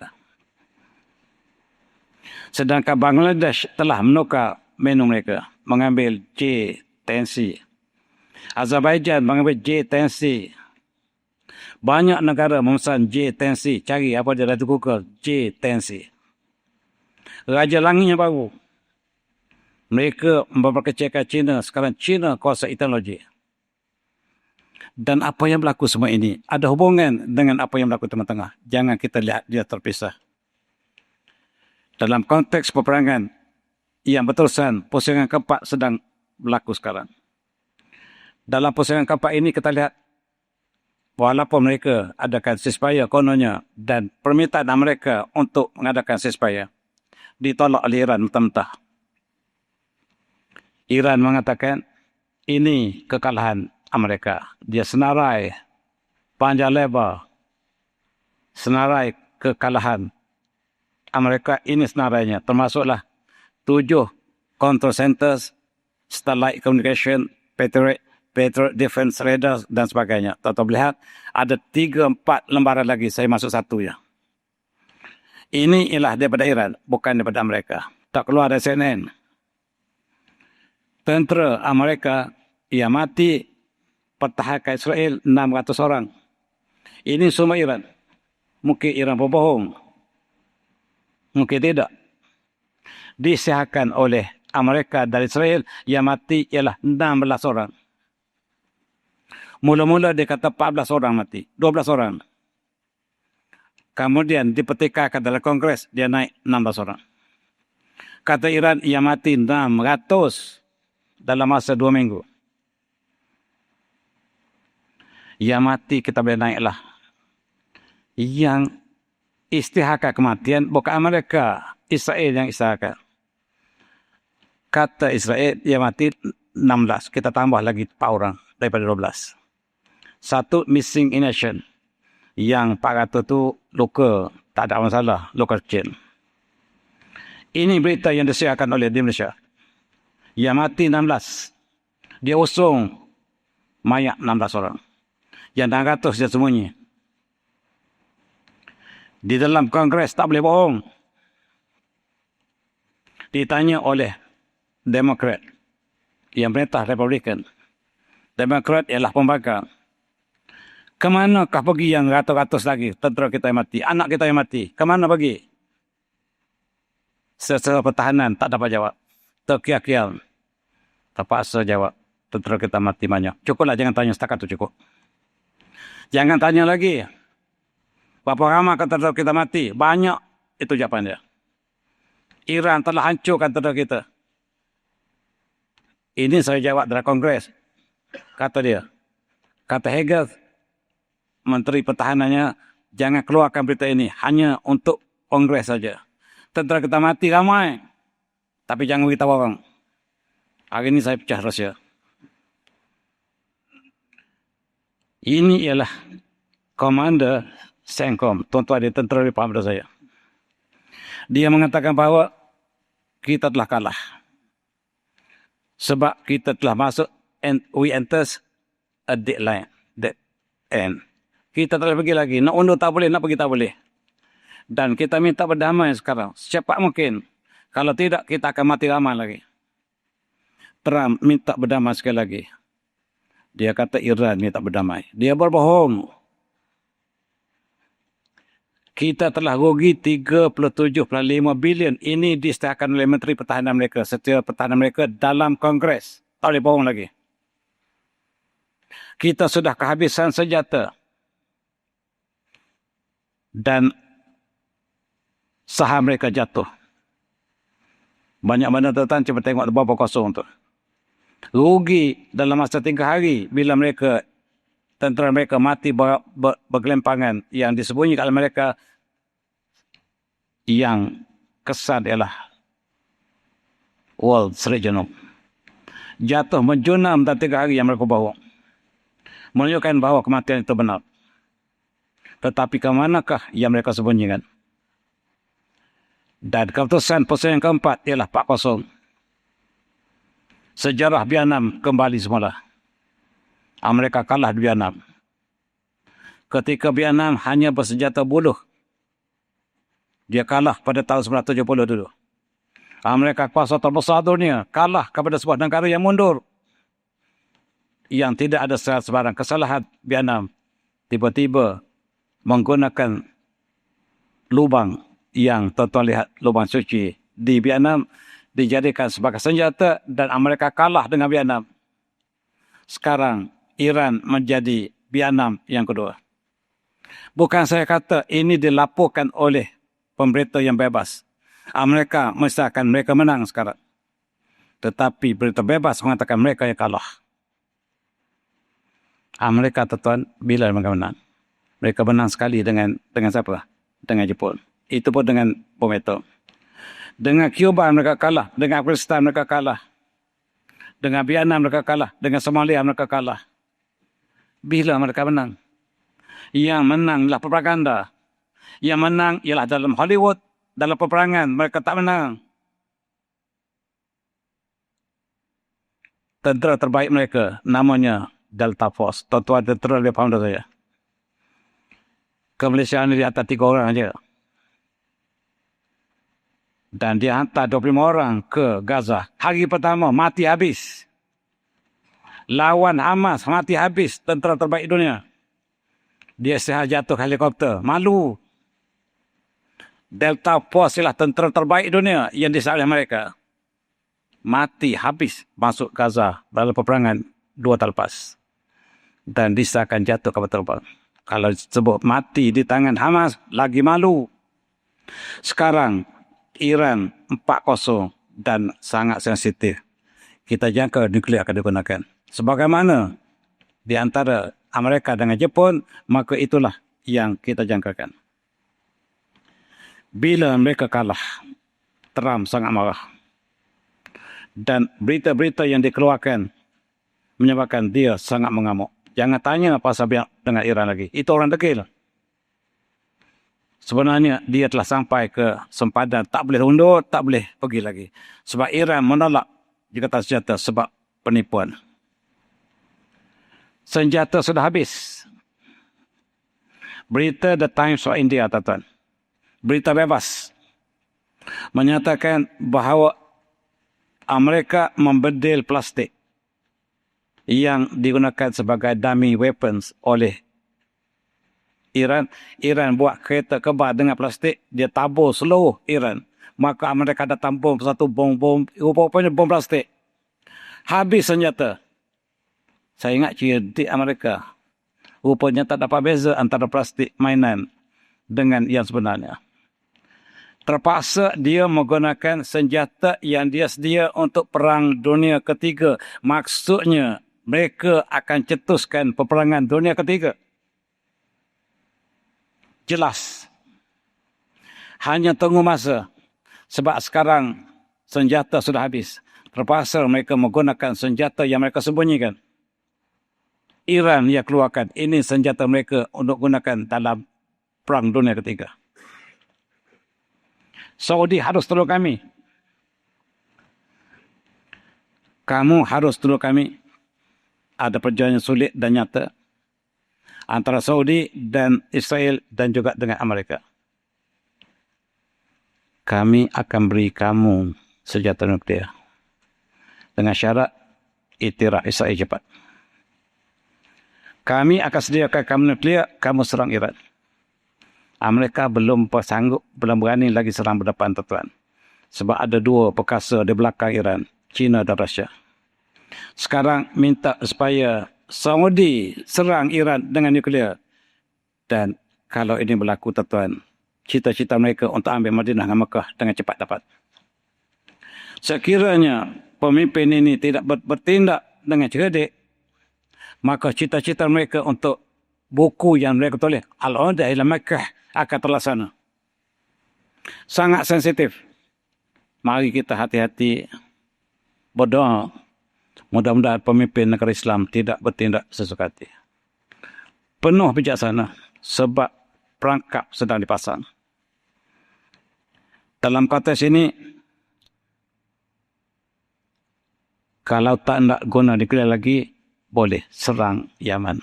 Sedangkan Bangladesh telah menukar menu mereka. Mengambil J-10C. Azerbaijan mengambil J-10C. Banyak negara memesan J-10C. Cari apa dia dari Google. J-10C. Raja langitnya baru. Mereka memperkecilkan China. Sekarang China kuasa teknologi. Dan apa yang berlaku semua ini ada hubungan dengan apa yang berlaku Timur Tengah. Jangan kita lihat dia terpisah. Dalam konteks peperangan yang berterusan, pusingan keempat sedang berlaku sekarang. Dalam pusingan keempat ini kita lihat walaupun mereka adakan ceasefire kononnya dan permintaan mereka untuk mengadakan ceasefire ditolak oleh Iran mentah-mentah. Iran mengatakan ini kekalahan Amerika. Dia senarai panjang lebar, senarai kekalahan Amerika, ini senarainya. Termasuklah 7 control centers, satellite communication, Patriot defense radar dan sebagainya. Tuan-tuan lihat, ada 3-4 lembaran lagi, saya masuk satu ya. Ini ialah daripada Iran, bukan daripada Amerika. Tak keluar dari CNN. Tentera Amerika yang mati pertahankan Israel 600 orang. Ini semua Iran. Mungkin Iran berbohong. Mungkin tidak. Disiharkan oleh Amerika dari Israel yang mati ialah 16 orang. Mula-mula dia kata 14 orang mati. 12 orang. Kemudian dipertikaikan dalam Kongres, dia naik 16 orang. Kata Iran yang mati 600 dalam masa 2 minggu. Yang mati kita boleh naiklah. Yang istiharkan kematian bukan Amerika, Israel yang istiharkan. Kata Israel yang mati 16, kita tambah lagi 4 orang daripada 12. Satu missing in action. Yang 400 tu luka, tak ada masalah, luka kecil. Ini berita yang disiarkan oleh di Malaysia. Yang mati 16. Dia usung mayat 16 orang. Yang 600 dia sembunyi. Di dalam Kongres tak boleh bohong. Ditanya oleh Demokrat yang perintah Republikan. Demokrat ialah pembangkang. Kemanakah pergi yang ratus-ratus lagi tentera kita yang mati? Anak kita yang mati. Kemana pergi? Secara pertahanan tak dapat jawab. Terkial-kial. Terpaksa jawab. Tentera kita mati banyak. Cukuplah, jangan tanya setakat tu cukup. Jangan tanya lagi. Berapa ramai tentera kita mati? Banyak. Itu jawapan dia. Iran telah hancurkan tentera kita. Ini saya jawab dalam Kongres. Kata dia. Kata Hegel, Menteri Pertahanannya, jangan keluarkan berita ini. Hanya untuk Kongres saja. Tentera kita mati ramai. Tapi jangan beritahu orang. Hari ini saya pecah rahsia. Ini ialah Komander CENTCOM, tuan-tuan di tentera di paham saya. Dia mengatakan bahawa kita telah kalah. Sebab kita telah masuk and we enters a deadline. Dead end. Kita tak boleh pergi lagi. Nak undur tak boleh, nak pergi tak boleh. Dan kita minta berdamai sekarang. Secepat mungkin. Kalau tidak, kita akan mati ramai lagi. Trump minta berdamai sekali lagi. Dia kata Iran minta berdamai. Dia berbohong. Kita telah rugi 37.5 bilion. Ini disediakan oleh Menteri Pertahanan mereka. Setiap pertahanan mereka dalam Kongres. Tak boleh bohong lagi. Kita sudah kehabisan senjata. Dan saham mereka jatuh. Banyak mana tuan-tuan cuba tengok berapa kosong tu. Rugi dalam masa 3 hari bila mereka, tentera mereka mati bergelempangan. Yang disembunyikan oleh mereka, yang kesan ialah World Regional. Jatuh menjunam dalam 3 hari yang mereka bawa. Menunjukkan bahawa kematian itu benar. Tetapi ke manakah yang mereka sembunyikan? Dan keputusan pusingan keempat ialah 4-0. Sejarah Vietnam kembali semula. Amerika kalah di Vietnam. Ketika Vietnam hanya bersenjata buluh. Dia kalah pada tahun 1970 dulu. Amerika kuasa terbesar dunia kalah kepada sebuah negara yang mundur. Yang tidak ada sebarang kesalahan Vietnam. Tiba-tiba menggunakan lubang yang tuan-tuan lihat, lubang suci di Vietnam dijadikan sebagai senjata dan Amerika kalah dengan Vietnam. Sekarang Iran menjadi Vietnam yang kedua. Bukan saya kata ini dilaporkan oleh pemberita yang bebas. Mereka mensahkan mereka menang sekarang. Tetapi berita bebas mengatakan mereka yang kalah. Mereka, tuan-tuan, bila mereka menang? Mereka menang sekali dengan siapa? Dengan Jepun. Itu pun dengan bom atom. Dengan Cuba mereka kalah. Dengan Afghanistan mereka kalah. Dengan Vietnam mereka kalah. Dengan Somalia mereka kalah. Bila mereka menang? Yang menang adalah propaganda. Yang menang ialah dalam Hollywood. Dalam peperangan mereka tak menang. Tentera terbaik mereka namanya Delta Force. Tuan-tuan tentera dia faham saya. Ke Malaysia ni dia hantar 3 orang saja. Dan dia hantar 25 orang ke Gaza. Hari pertama mati habis. Lawan Hamas mati habis, tentera terbaik dunia. Dia sihat jatuh helikopter. Malu. Delta Force ialah tentera terbaik dunia yang disahkan oleh mereka. Mati habis masuk Gaza dalam peperangan 2 tahun lepas. Dan disahkan jatuh kapal terbang. Kalau sebut mati di tangan Hamas, lagi malu. Sekarang, Iran 4-0 dan sangat sensitif. Kita jangka nuklear akan digunakan. Sebagaimana di antara Amerika dengan Jepun, maka itulah yang kita jangkakan. Bila mereka kalah, Trump sangat marah. Dan berita-berita yang dikeluarkan menyebabkan dia sangat mengamuk. Jangan tanya pasal dengan Iran lagi. Itu orang degil. Sebenarnya dia telah sampai ke sempadan. Tak boleh undur, tak boleh pergi lagi. Sebab Iran menolak jikatan senjata sebab penipuan. Senjata sudah habis. Berita The Times of India, tuan-tuan. Berita bebas. Menyatakan bahawa Amerika membedil plastik yang digunakan sebagai dummy weapons oleh Iran. Iran buat kereta kebal dengan plastik, dia tabur seluruh Iran. Maka Amerika datang bom satu bom, rupanya bom plastik. Habis senjata. Saya ingat cerdik Amerika. Rupanya tak dapat beza antara plastik mainan dengan yang sebenarnya. Terpaksa dia menggunakan senjata yang dia sedia untuk Perang Dunia Ketiga. Maksudnya, mereka akan cetuskan peperangan dunia ketiga. Jelas. Hanya tunggu masa. Sebab sekarang senjata sudah habis. Terpaksa mereka menggunakan senjata yang mereka sembunyikan. Iran yang keluarkan. Ini senjata mereka untuk gunakan dalam Perang Dunia Ketiga. Saudi harus tolong kami. Kamu harus tolong kami. Ada perjuangan sulit dan nyata antara Saudi dan Israel dan juga dengan Amerika. Kami akan beri kamu senjata nuklear dengan syarat iktiraf Israel cepat. Kami akan sediakan kamu nuklear, kamu serang Iran. Amerika belum sanggup, belum berani lagi serang berdepan, tuan-tuan. Sebab ada 2 perkasa di belakang Iran, China dan Rusia. Sekarang minta supaya Saudi serang Iran dengan nuklear. Dan kalau ini berlaku, tuan-tuan, cita-cita mereka untuk ambil Madinah dan Mekah dengan cepat dapat. Sekiranya pemimpin ini tidak bertindak dengan cerdik, maka cita-cita mereka untuk buku yang mereka tulis, Al-Udah ila Makkah, akan terlaksana. Sangat sensitif. Mari kita hati-hati berdoa. Mudah-mudahan pemimpin negara Islam tidak bertindak sesuka hati. Penuh bijaksana sebab perangkap sedang dipasang. Dalam konteks ini, kalau tak nak guna nuklear lagi, boleh serang Yaman.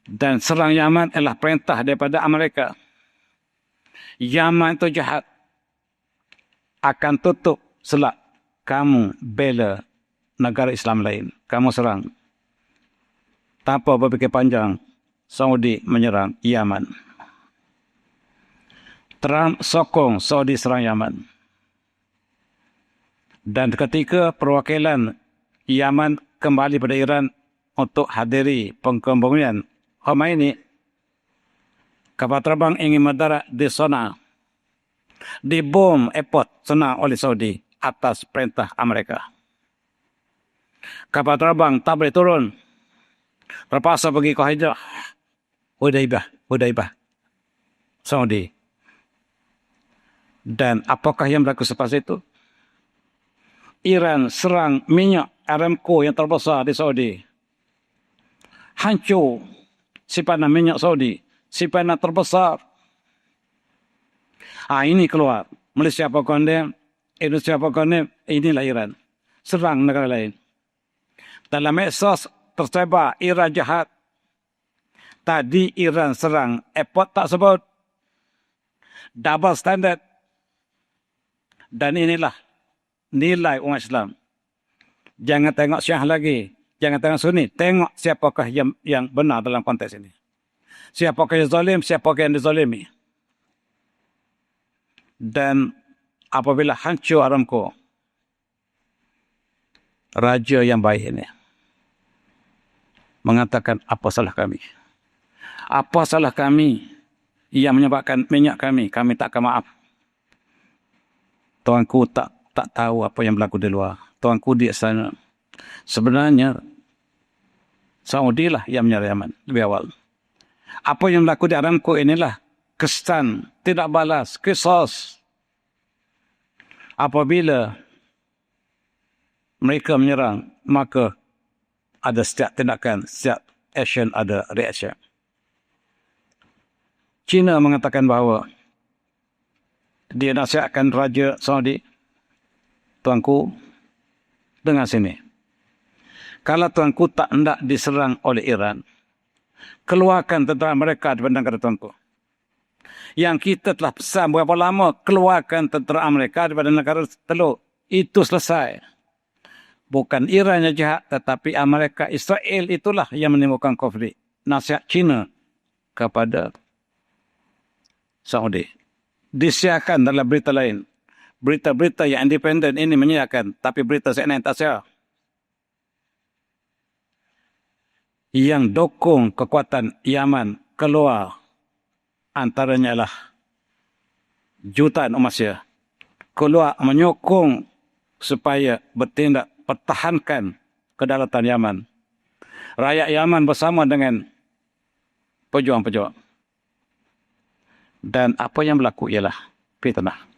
Dan serang Yaman adalah perintah daripada Amerika. Yaman itu jahat. Akan tutup selak kamu bela negara Islam lain. Kamu serang. Tanpa berfikir panjang, Saudi menyerang Yaman. Trump sokong Saudi serang Yaman. Dan ketika perwakilan Yaman kembali pada Iran untuk hadiri pengkombongan Khomeini. Kapal terbang ingin mendarat di Sanaa. Dibom airport Sanaa oleh Saudi atas perintah Amerika. Kapal terbang tak boleh turun. Terpaksa pergi ke Hudaibah, Saudi. Dan apakah yang berlaku selepas itu? Iran serang minyak Aramco yang terbesar di Saudi. Hancur simpanan minyak Saudi, simpanan terbesar. Ini keluar. Malaysia apa kondem, Indonesia apa kondem, inilah Iran. Serang negara lain. Dalam medsos tersebar Iran jahat. Tadi Iran serang airport tak sebut. Double standard. Dan inilah nilai umat Islam. Jangan tengok Syiah lagi. Jangan tengok Sunni. Tengok siapakah yang benar dalam konteks ini. Siapakah yang zalim, siapakah yang dizalimi. Dan apabila hancur Aramco, raja yang baik ini mengatakan, apa salah kami? Apa salah kami yang menyebabkan minyak kami tak akan maaf. Tuanku tak tahu apa yang berlaku di luar. Tuanku di sana. Sebenarnya Saudi lah yang menyerang Yaman lebih awal. Apa yang berlaku di Aramco inilah kesan, tidak balas, qisas. Apabila mereka menyerang, maka ada setiap tindakan, setiap action ada reaction. China mengatakan bahawa dia nasihatkan Raja Saudi, tuanku, dengar sini. Kalau tuanku tak hendak diserang oleh Iran, keluarkan tentera mereka daripada negara tuanku. Yang kita telah pesan berapa lama, keluarkan tentera Amerika daripada negara teluk. Itu selesai. Bukan Iran yang jahat, tetapi Amerika, Israel itulah yang menimbulkan konflik. Nasihat China kepada Saudi. Disiarkan dalam berita lain. Berita-berita yang independen ini menyiarkan, tapi berita CNN tak siar. Yang dukung kekuatan Yaman keluar, antaranya adalah jutaan umat Syiah, keluar menyokong supaya bertindak pertahankan kedaulatan Yaman. Rakyat Yaman bersama dengan pejuang-pejuang. Dan apa yang berlaku ialah fitnah.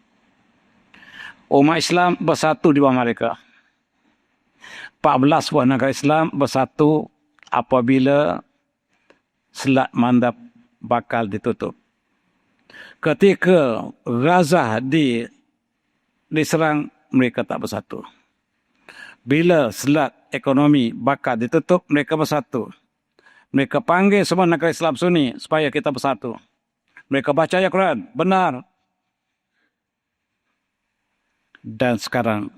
Umat Islam bersatu di bawah mereka. 14 buah negara Islam bersatu apabila Selat Mandab bakal ditutup. Ketika Gaza diserang, mereka tak bersatu. Bila selat ekonomi bakal ditutup, mereka bersatu. Mereka panggil semua negara Islam Sunni supaya kita bersatu. Mereka baca ayat Quran, benar. Dan sekarang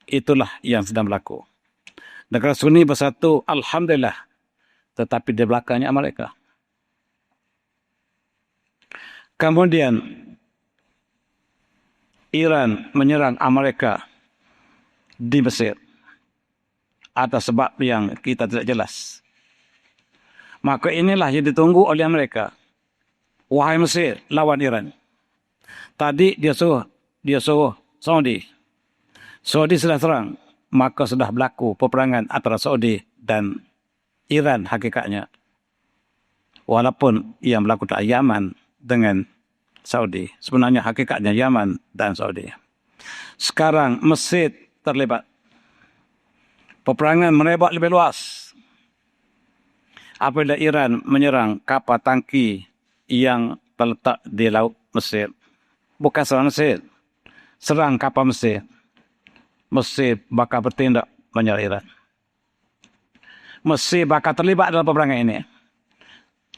itulah yang sedang berlaku. Negara Sunni bersatu, alhamdulillah. Tetapi di belakangnya Amerika. Kemudian Iran menyerang Amerika di Mesir atas sebab yang kita tidak jelas. Maka inilah yang ditunggu oleh Amerika. Wahai Mesir, lawan Iran. Tadi dia suruh Saudi. Saudi sudah serang, maka sudah berlaku peperangan antara Saudi dan Iran hakikatnya. Walaupun yang berlaku di Yaman dengan Saudi. Sebenarnya hakikatnya Yaman dan Saudi. Sekarang Mesir terlibat. Peperangan merebak lebih luas. Apabila Iran menyerang kapal tangki yang terletak di Laut Mesir. Bukan serang Mesir. Serang kapal Mesir. Mesir bakal bertindak menyerang Iran. Mesir bakal terlibat dalam peperangan ini.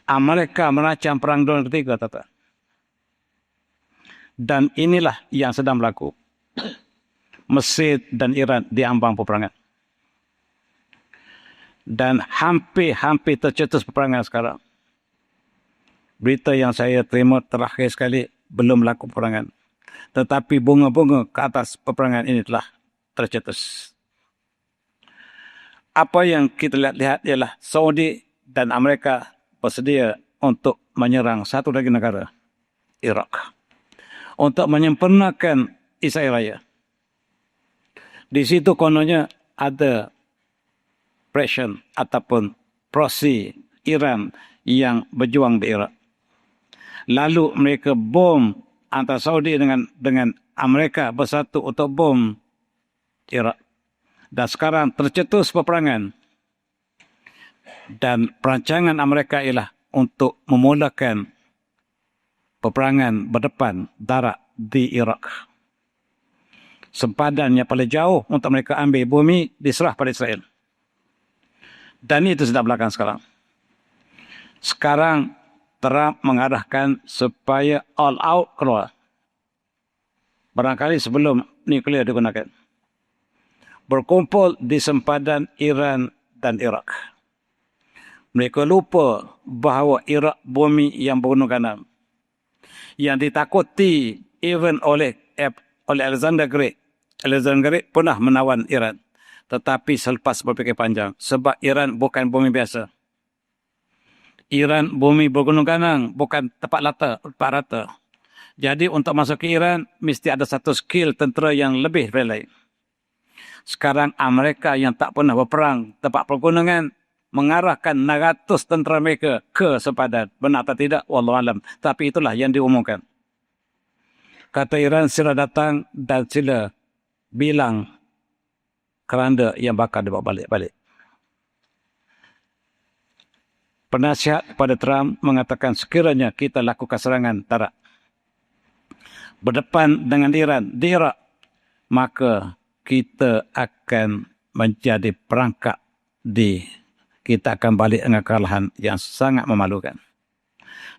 Amerika merancang perang dunia ketiga, tata. Dan inilah yang sedang berlaku. Mesir dan Iran diambang peperangan. Dan hampir tercetus peperangan sekarang. Berita yang saya terima terakhir sekali, belum berlaku peperangan. Tetapi bunga-bunga ke atas peperangan ini telah tercetus. apa yang kita lihat ialah Saudi dan Amerika bersedia untuk menyerang satu lagi negara, Iraq, untuk menyempurnakan Israel Raya. Di situ kononnya ada pressure ataupun proksi Iran yang berjuang di Iraq. Lalu mereka bom antara Saudi dengan Amerika bersatu untuk bom Iraq. Dan sekarang tercetus peperangan. Dan perancangan Amerika ialah untuk memulakan peperangan berdepan darat di Iraq. Sempadan yang paling jauh untuk mereka ambil bumi diserah pada Israel. Dan itu sedang berlaku sekarang. Sekarang Trump mengarahkan supaya all out keluar. Barangkali sebelum nuklear digunakan. Berkumpul di sempadan Iran dan Iraq. Mereka lupa bahawa Iraq bumi yang bergunung ganam. Yang ditakuti even oleh Alexander Great. Alexander Great pernah menawan Iran. Tetapi selepas berfikir panjang. Sebab Iran bukan bumi biasa. Iran bumi bergunung ganam, bukan tempat rata. Jadi untuk masuk ke Iran, mesti ada satu skill tentera yang lebih dari lain. Sekarang Amerika yang tak pernah berperang tempat pergunungan mengarahkan 600 tentera mereka ke sempadan. Benar atau tidak? Wallahualam. Tapi itulah yang diumumkan. Kata Iran, sila datang dan sila bilang keranda yang bakal dibawa balik-balik. Penasihat pada Trump mengatakan sekiranya kita lakukan serangan darat berdepan dengan Iran di Iraq, maka kita akan menjadi perangkap kita akan balik dengan kekalahan yang sangat memalukan.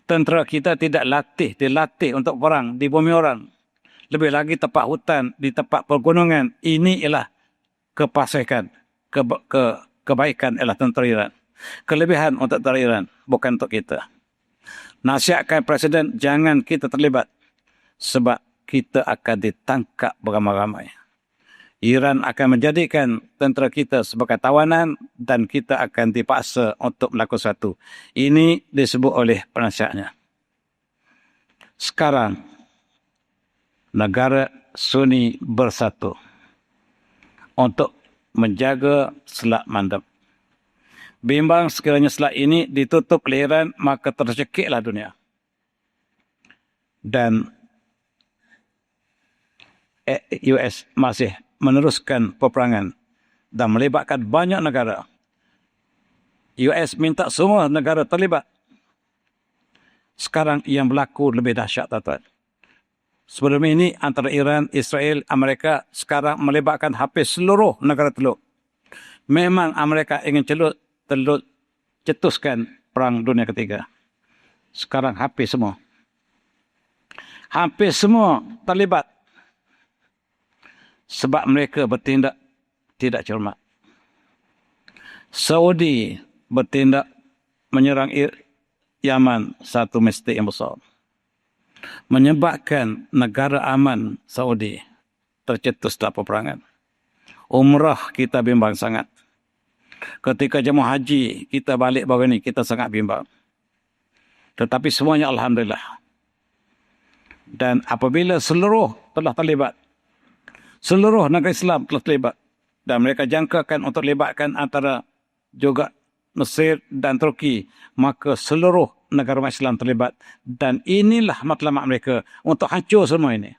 Tentera kita tidak dilatih untuk perang di bumi orang. Lebih lagi tempat hutan, di tempat pergunungan. Ini ialah kepasikan, kebaikan ialah tentera Iran. Kelebihan untuk tentera Iran, bukan untuk kita. Nasihatkan Presiden, jangan kita terlibat. Sebab kita akan ditangkap beramai-ramai. Iran akan menjadikan tentera kita sebagai tawanan dan kita akan dipaksa untuk melakukan sesuatu. Ini disebut oleh penasihatnya. Sekarang, negara Sunni bersatu untuk menjaga Selat Mandeb. Bimbang sekiranya selat ini ditutup oleh Iran, maka tercekiklah dunia. Dan US masih meneruskan peperangan dan melibatkan banyak negara. US minta semua negara terlibat. Sekarang yang berlaku lebih dahsyat, tuan-tuan. Sebelum ini antara Iran, Israel, Amerika sekarang melibatkan hampir seluruh negara teluk. Memang Amerika ingin cetuskan perang dunia ketiga. Sekarang hampir semua. Hampir semua terlibat. Sebab mereka bertindak tidak cermat. Saudi bertindak menyerang Yaman, satu mistik yang besar. Menyebabkan negara aman Saudi tercetus dalam peperangan. Umrah kita bimbang sangat. Ketika jemaah haji kita balik baru ini, kita sangat bimbang. Tetapi semuanya Alhamdulillah. Dan apabila seluruh telah terlibat, seluruh negara Islam telah terlibat. Dan mereka jangkakan untuk libatkan antara juga Mesir dan Turki. Maka seluruh negara Islam terlibat. Dan inilah matlamat mereka untuk hancur semua ini.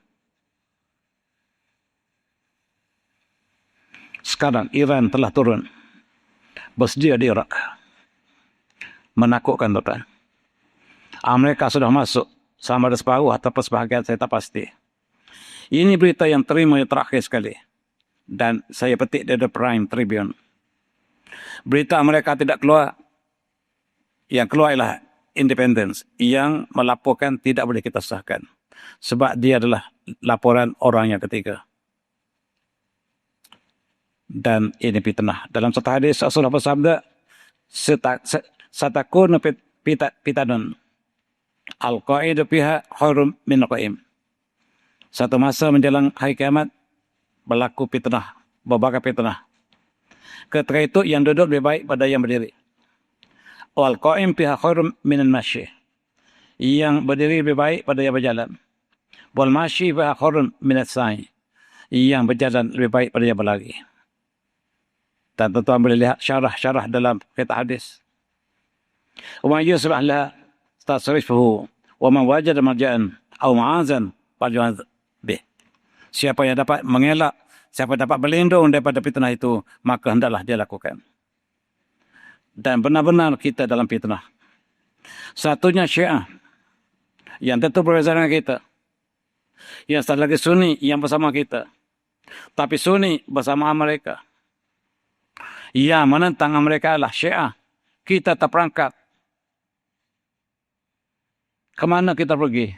Sekarang Iran telah turun. Bersedia di Iraq. Menakutkan, tuan. Amerika sudah masuk. Sama ada separuh ataupun sebahagian, saya tak pasti. Ini berita yang terima yang terakhir sekali. Dan saya petik dari The Prime Tribune. Berita Amerika tidak keluar. Yang keluar ialah Independence. Yang melaporkan tidak boleh kita sahkan. Sebab dia adalah laporan orang yang ketiga. Dan ini fitnah. Dalam satu hadis Rasulullah bersabda, satakun pitadun. Al-qa'idu fiha khairum min qaim. Satu masa menjelang hari kiamat berlaku fitnah, berbagai fitnah. Ketika itu yang duduk lebih baik pada yang berdiri. Wal qa'im fiha khairun minal masyi. Yang berdiri lebih baik pada yang berjalan. Wal masyi fiha khairun minas sa'i. Yang berjalan lebih baik pada yang berlari. Dan tuan-tuan boleh lihat syarah-syarah dalam kitab hadis. Wa man yusbah la tasrifuhu wa man wajada marja'an aw ma'azan falyu'adh bih. Siapa yang dapat mengelak, siapa dapat berlindung daripada fitnah itu, maka hendaklah dia lakukan. Dan benar-benar kita dalam fitnah. Satunya Syiah, yang tentu berbeza dengan kita. Yang satu lagi Sunni, yang bersama kita. Tapi Sunni bersama mereka. Yang menentang mereka adalah Syiah. Kita terperangkap. Kemana kita pergi?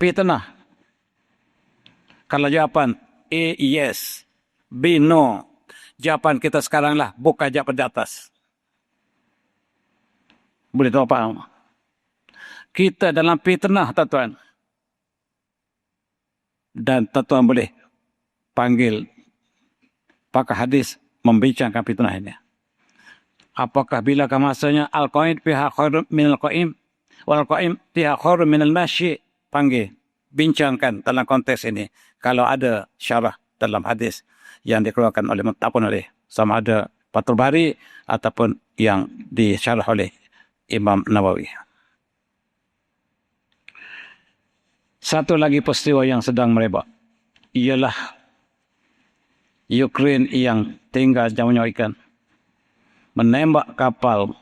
Fitnah. Kalau jawapan A, yes. B, no. Jawapan kita sekarang lah, buka jawapan di atas. Boleh tahu apa? Kita dalam fitnah, tuan-tuan. Dan tuan-tuan boleh panggil pakar hadis membincangkan fitnah ini. Apakah bilakah masanya al-qaid fiha khairun minal qaim wal qaim fiha khairun minal masyi? Panggil, bincangkan dalam konteks ini. Kalau ada syarah dalam hadis yang dikeluarkan oleh sama ada Fathul Bari ataupun yang disyarah oleh Imam Nawawi. Satu lagi peristiwa yang sedang merebak ialah Ukraine yang tinggal jauh-jauh ikan menembak kapal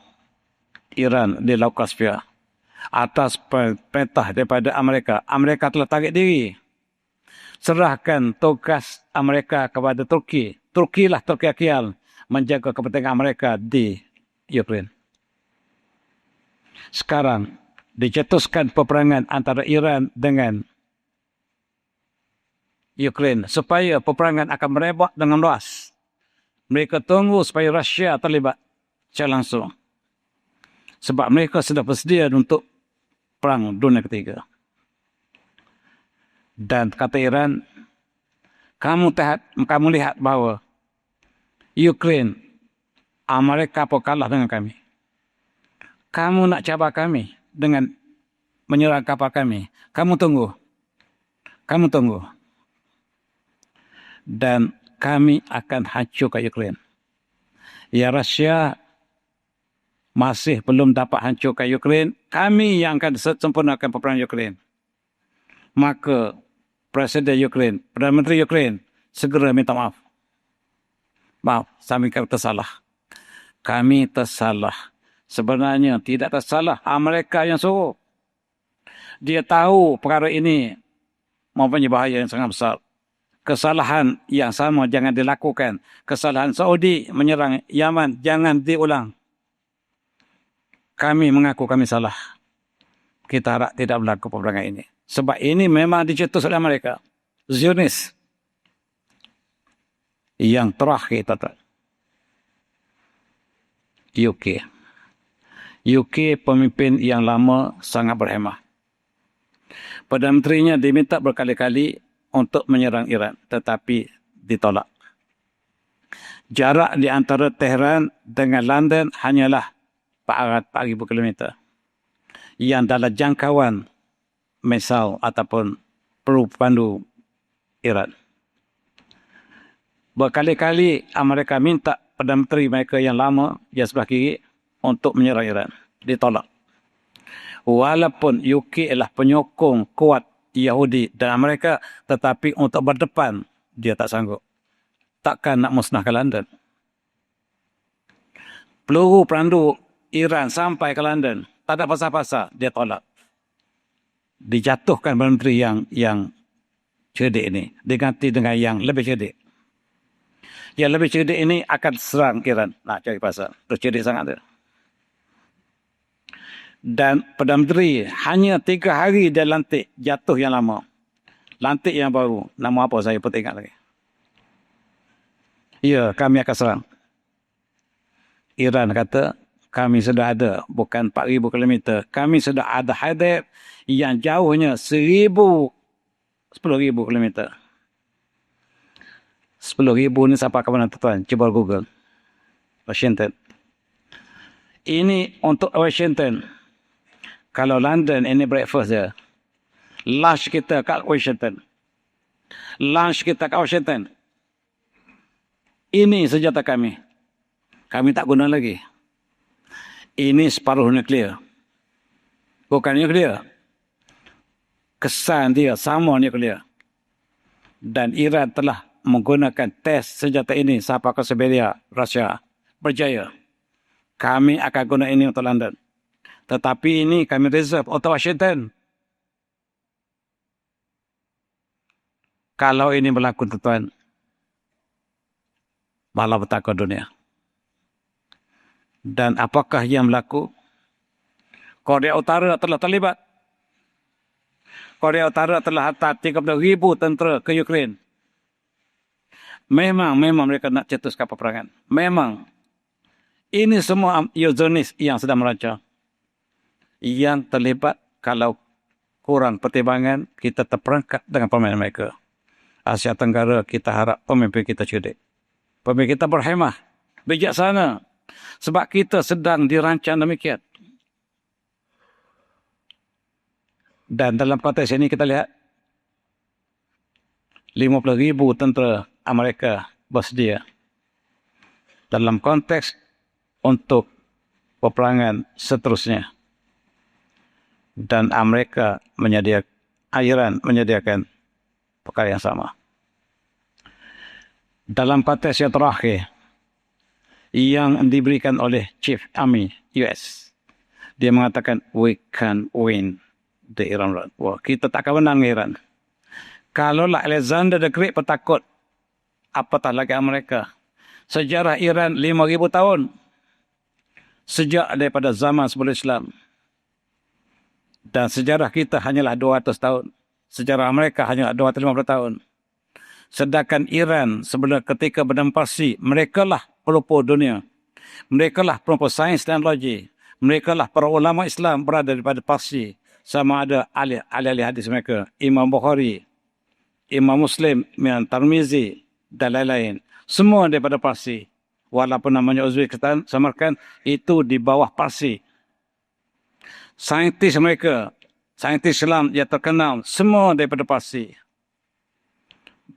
Iran di Laut Kaspia atas perintah daripada Amerika. Amerika telah tarik diri. Serahkan tugas Amerika kepada Turki. Turkilah Turki Akial menjaga kepentingan Amerika di Ukraine. Sekarang dicetuskan peperangan antara Iran dengan Ukraine supaya peperangan akan merebak dengan luas. Mereka tunggu supaya Rusia terlibat secara langsung. Sebab mereka sudah bersedia untuk perang dunia ketiga. Dan kata Iran, kamu lihat bahawa Ukraine, Amerika pun kalah dengan kami. Kamu nak cabar kami dengan menyerang kapal kami. Kamu tunggu. Dan kami akan hancurkan Ukraine. Ya, Rusia masih belum dapat hancurkan Ukraine. Kami yang akan sempurnakan peperangan Ukraine. Maka Presiden Ukraine, Perdana Menteri Ukraine segera minta maaf. Maaf, kami tersalah. Kami tersalah. Sebenarnya tidak tersalah. Amerika yang suruh. Dia tahu perkara ini mempunyai bahaya yang sangat besar. Kesalahan yang sama jangan dilakukan. Kesalahan Saudi menyerang Yaman jangan diulang. Kami mengaku kami salah. Kita harap tidak berlaku peperangan ini. Sebab ini memang dicetus oleh mereka. Zionis. Yang terakhir, tuan-tuan. UK. UK pemimpin yang lama sangat berhemah. Perdana Menterinya diminta berkali-kali untuk menyerang Iran, tetapi ditolak. Jarak di antara Tehran dengan London hanyalah 4,000 km. Yang dalam jangkauan misal ataupun peru pandu Iran. Berkali-kali Amerika minta Perdana Menteri mereka yang lama, yang sebelah kiri, untuk menyerang Iran. Ditolak. Walaupun UK adalah penyokong kuat Yahudi dan Amerika, tetapi untuk berdepan, dia tak sanggup. Takkan nak musnahkan London. Peluru perandu Iran sampai ke London, tak ada pasal-pasal, dia tolak. Dijatuhkan Perdana Menteri yang cerdik ini, diganti dengan yang lebih cerdik. Yang lebih cerdik ini akan serang Iran. Nak cari pasal. Terus cerdik sangat dia. Dan Perdana Menteri hanya 3 hari dia lantik, jatuh yang lama. Lantik yang baru. Nama apa saya pun tak ingat lagi. Ya, kami akan serang. Iran kata, kami sudah ada, bukan 4,000 km. Kami sudah ada hadap yang jauhnya 10,000 km. 10,000 ni siapa ke mana tuan? Cuba Google. Washington. Ini untuk Washington. Kalau London, ini breakfast dia. Lunch kita kat Washington. Lunch kita kat Washington. Ini senjata kami. Kami tak guna lagi. Ini separuh nuklear. Bukan nuklear. Kesan dia sama nuklear. Dan Iran telah menggunakan tes senjata ini sampai ke Siberia, Rusia. Berjaya. Kami akan guna ini untuk London. Tetapi ini kami reserve untuk Washington. Kalau ini berlaku, tuan, malapetaka dunia. Dan apakah yang berlaku? Korea Utara telah terlibat. Korea Utara telah hantar 30,000 tentera ke Ukraine. Memang mereka nak cetuskan peperangan. Memang. Ini semua Zionis yang sedang merancang. Yang terlibat, kalau kurang pertimbangan, kita terperangkap dengan permainan mereka. Asia Tenggara, kita harap pemimpin kita cerdik. Pemimpin kita berhemah, bijaksana. Sebab kita sedang dirancang demikian. Dan dalam konteks ini kita lihat 50,000 tentera Amerika bersedia dalam konteks untuk peperangan seterusnya. Dan Amerika Iran menyediakan perkara yang sama. Dalam konteks yang terakhir yang diberikan oleh Chief Army US, dia mengatakan we can win the Iran war. Wah, kita tak akan menang Iran. Kalaulah Alexander the Great bertakut, apatah lagi Amerika. Sejarah Iran 5,000 tahun. Sejak daripada zaman sebelum Islam. Dan sejarah kita hanyalah 200 tahun. Sejarah Amerika hanyalah 250 tahun. Sedangkan Iran sebelum ketika berdemokrasi, mereka lah pelopor dunia. Mereka lah pelopor sains dan teknologi. Mereka lah para ulama Islam berada daripada Parsi. Sama ada ahli-ahli hadis mereka. Imam Bukhari, Imam Muslim, Imam Tirmizi dan lain-lain. Semua daripada Parsi. Walaupun namanya Uzbekistan, Samarkand, itu di bawah Parsi. Saintis mereka, saintis Islam yang terkenal, semua daripada Parsi.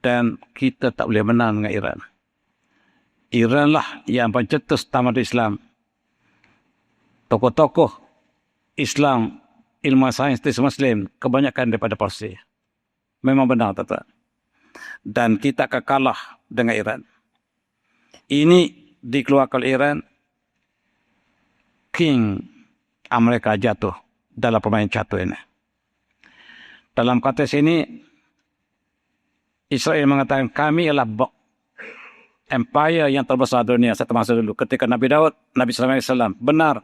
Dan kita tak boleh menang dengan Iran. Iran lah yang pencetus tamadun Islam. Tokoh-tokoh Islam, ilmu sains Muslim, kebanyakan daripada Parsi. Memang benar, tuan-tuan. Dan kita akan kalah dengan Iran. Ini dikeluarkan oleh Iran, King Amerika jatuh dalam permainan catur ini. Dalam konteks ini, Israel mengatakan kami ialah empire yang terbesar dunia satu masa dulu. Ketika Nabi Daud, Nabi sallallahu alaihi wasallam benar,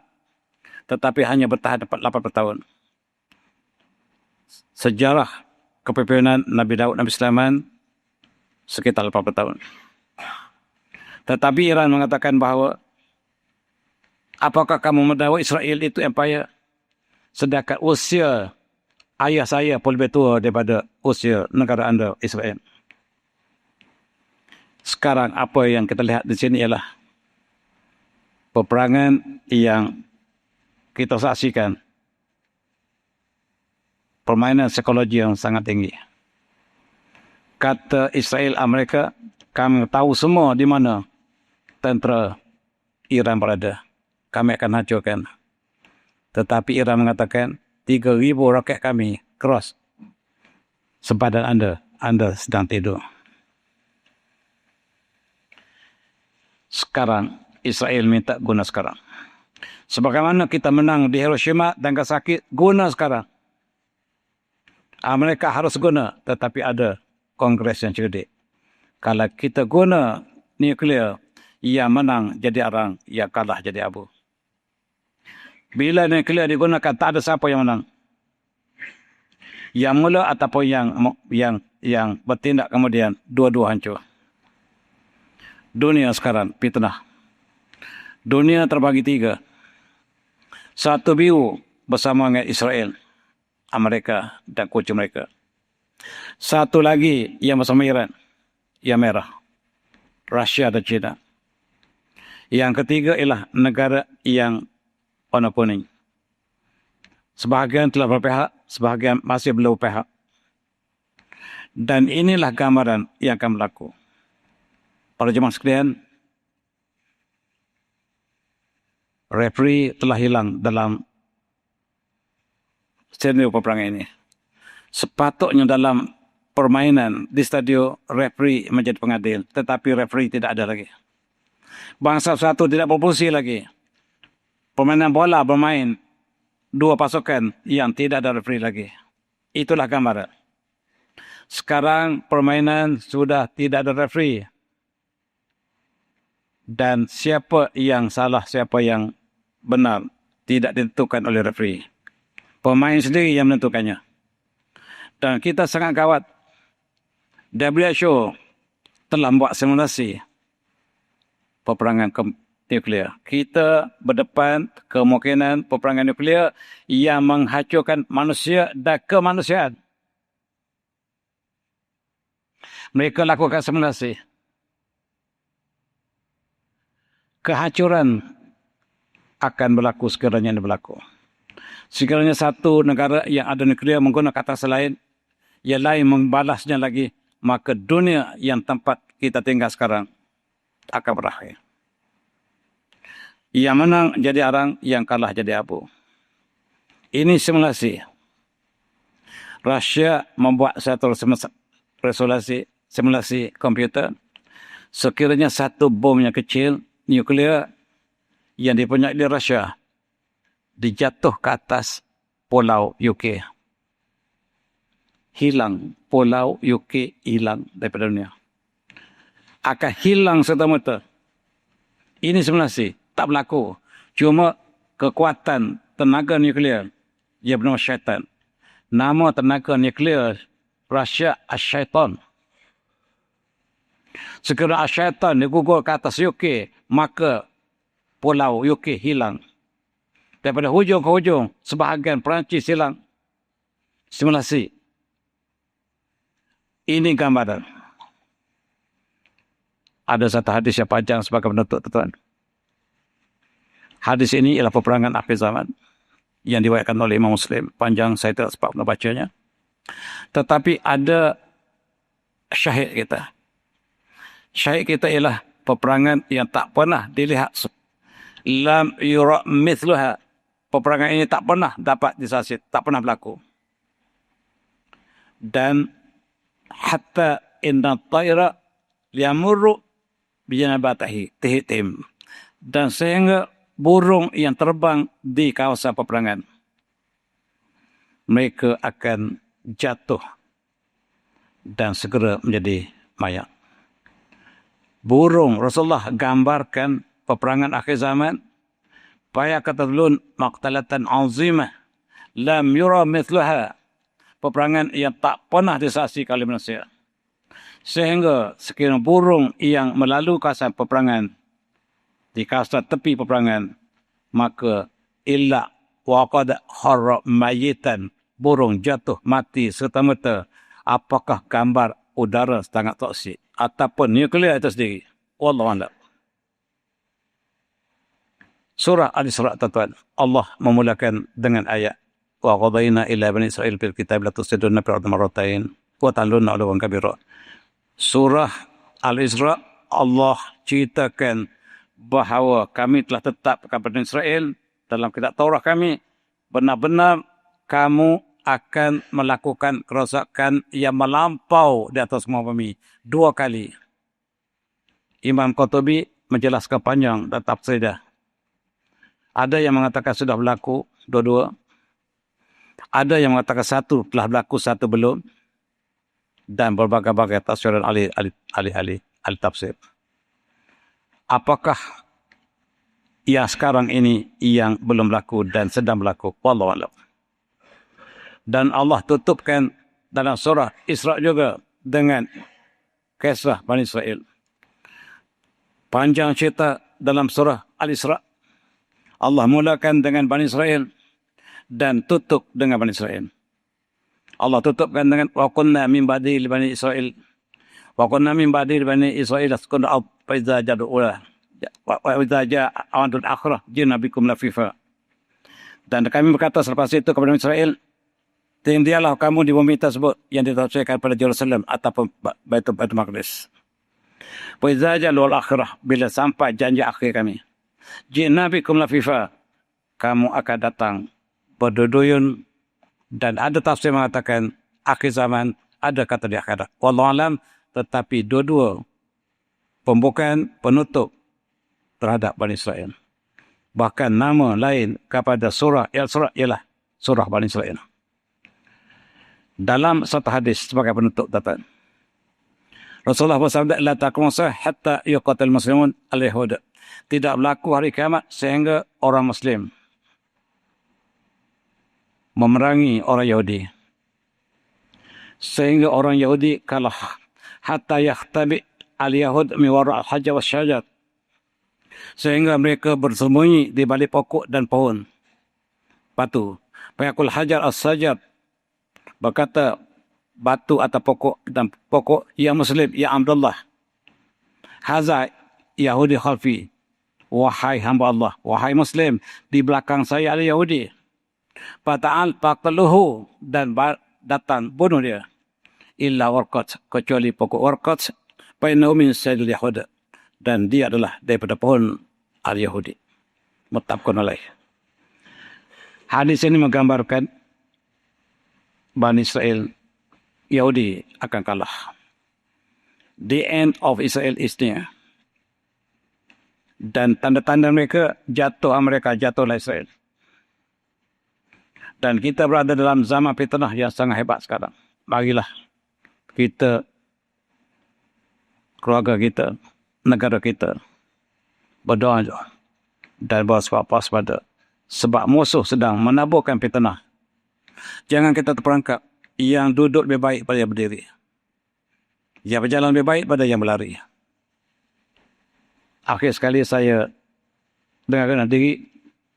tetapi hanya bertahan 80 tahun. Sejarah kepemimpinan Nabi Daud, Nabi Sulaiman sekitar 80 tahun. Tetapi Iran mengatakan bahawa apakah kamu mendakwa Israel itu empire? Sedangkan usia ayah saya pun lebih tua daripada usia negara anda, Israel. Sekarang apa yang kita lihat di sini ialah peperangan yang kita saksikan. Permainan psikologi yang sangat tinggi. Kata Israel Amerika, kami tahu semua di mana tentera Iran berada. Kami akan hancurkan. Tetapi Iran mengatakan 3,000 roket kami cross sempadan anda sedang tidur. Sekarang Israel minta guna sekarang. Sebagaimana kita menang di Hiroshima dan Nagasaki, guna sekarang. Amerika harus guna, tetapi ada Kongres yang cerdik. Kalau kita guna nuklear, yang menang jadi arang, yang kalah jadi abu. Bila nuklear digunakan, tak ada siapa yang menang. Yang mula ataupun yang bertindak kemudian, dua-dua hancur. Dunia sekarang fitnah. Dunia terbagi 3. Satu biru bersama dengan Israel, Amerika dan kucu mereka. Satu lagi yang bersama Iran, yang merah. Rusia dan China. Yang ketiga ialah negara yang warna kuning. Sebahagian telah berpihak, sebahagian masih belum berpihak. Dan inilah gambaran yang akan berlaku. Para jemaah sekalian, referee telah hilang dalam senario peperangan ini. Sepatutnya dalam permainan di stadion referee menjadi pengadil, tetapi referee tidak ada lagi. Bangsa satu tidak berfungsi lagi. Permainan bola bermain dua pasukan yang tidak ada referee lagi. Itulah gambaran. Sekarang permainan sudah tidak ada referee. Dan siapa yang salah, siapa yang benar tidak ditentukan oleh referee. Pemain sendiri yang menentukannya. Dan kita sangat gawat. WHO telah membuat simulasi peperangan nuklear. Kita berdepan kemungkinan peperangan nuklear yang menghancurkan manusia dan kemanusiaan. Mereka lakukan simulasi. Kehancuran akan berlaku sekiranya berlaku. Sekiranya satu negara yang ada nuklear menggunakan kata lain, yang lain membalasnya lagi, maka dunia yang tempat kita tinggal sekarang akan berakhir. Yang menang jadi arang, yang kalah jadi abu. Ini simulasi. Rusia membuat satu simulasi komputer. Sekiranya satu bom yang kecil, nuklear, yang dipunyai di Rusia, dijatuh ke atas pulau UK. Hilang. Pulau UK hilang daripada dunia. Akan hilang serta-merta. Ini simulasi. Tak berlaku. Cuma kekuatan tenaga nuklear. Ia bernama syaitan. Nama tenaga nuklear Rusia Asyaitan. Sekiranya syaitan digugur ke atas UK, maka pulau UK hilang. Daripada hujung ke hujung, sebahagian Perancis hilang. Simulasi. Ini gambaran. Ada satu hadis yang panjang sebagai penutup, tuan. Hadis ini ialah peperangan akhir zaman yang diriwayatkan oleh Imam Muslim. Panjang, saya tidak sempat membacanya. Tetapi ada syahid kita. Syahid kita ialah peperangan yang tak pernah dilihat. Lam yura mithluha. Peperangan ini tak pernah dapat disaksi, tak pernah berlaku. Dan hatta inna tayra liyamurru bijanabatihi tihtim. Dan sehingga burung yang terbang di kawasan peperangan, mereka akan jatuh dan segera menjadi mayat. Burung, Rasulullah gambarkan peperangan akhir zaman. Faya katadlun maqtalatan azimah lam yura mithluha. Peperangan yang tak pernah disaksikan oleh manusia. Sehingga sekiranya burung yang melalui kawasan peperangan, di kawasan tepi peperangan, maka illa waqad harra mayitan. Burung jatuh mati serta-merta. Apakah gambar udara sangat toksik ataupun nuklear itu sendiri? Wallahu a'lam. Surah Al-Isra, tuan. Allah memulakan dengan ayat wa qadayna ila bani Israil fil kitab la tusiduna fil ardi marratain wa ta'lunna 'uluwan kabira. Surah Al-Isra, Allah ceritakan bahawa kami telah tetapkan Bani Israel dalam kitab Taurat kami, benar-benar kamu akan melakukan kerosakan yang melampau di atas semua bumi 2 kali. Imam Qurtubi menjelaskan panjang dan tafsir dia. Ada yang mengatakan sudah berlaku dua-dua. Ada yang mengatakan satu telah berlaku, satu belum. Dan berbagai-bagai tafsiran ahli tafsir. Apakah yang sekarang ini yang belum berlaku dan sedang berlaku? Wallahu a'lam. Dan Allah tutupkan dalam surah Isra juga dengan kisah Bani Israel. Panjang cerita dalam surah Al-Isra. Allah mulakan dengan Bani Israel dan tutup dengan Bani Israel. Allah tutupkan dengan wa kunna min ba'di li Bani Israel. Wa kunna min ba'di li Bani Israel askunu al-ard Faiza jadul Faiza awadul akhirah jina bikum lafifa. Dan kami berkata selepas itu kepada Israel, tinggallah kamu di bumi tersebut yang ditafsirkan pada Jerusalem ataupun Baitul Maqdis. Faiza jadul akhirah, bila sampai janji akhir kami, jina bikum lafifa, kamu akan datang berduyun. Dan ada tafsir mengatakan akhir zaman, ada kata di akhirat. Wallahu alam, tetapi dua-dua pembukaan penutup terhadap Bani Israel. Bahkan nama lain kepada surah ialah surah Bani Israel. Dalam satu hadis sebagai penutup tuan, Rasulullah bersabda, la taqumu hatta yuqatil muslimun al-yahud. Tidak berlaku hari kiamat sehingga orang Muslim memerangi orang Yahudi. Sehingga orang Yahudi kalah. Hatta yakhtabi al-yahud min wara' al-hajar wa syajar. Sehingga mereka bersembunyi di balik pokok dan pohon batu. Fayaqul hajar as-sajar. Berkata batu atau pokok dan pokok, ya Muslim, ya Abdullah. Haza Yahudi khalfi. Wahai hamba Allah, wahai Muslim, di belakang saya ada Yahudi. Fata'al faqtaluhu, dan datang bunuh dia. Illa warqat, kecuali pokok warqat, fa innahu min saydil yahud, dan dia adalah daripada pohon al-Yahudi. Muttafaqun alaih. Hadis ini menggambarkan Bani Israel, Yahudi akan kalah. The end of Israel is near. Dan tanda-tanda mereka jatuhlah Israel. Dan kita berada dalam zaman fitnah yang sangat hebat sekarang. Marilah kita, keluarga kita, negara kita, berdoa dan berwaspada. Sebab musuh sedang menaburkan fitnah. Jangan kita terperangkap. Yang duduk lebih baik pada yang berdiri. Yang berjalan lebih baik pada yang berlari. Akhir sekali saya dengarkan diri,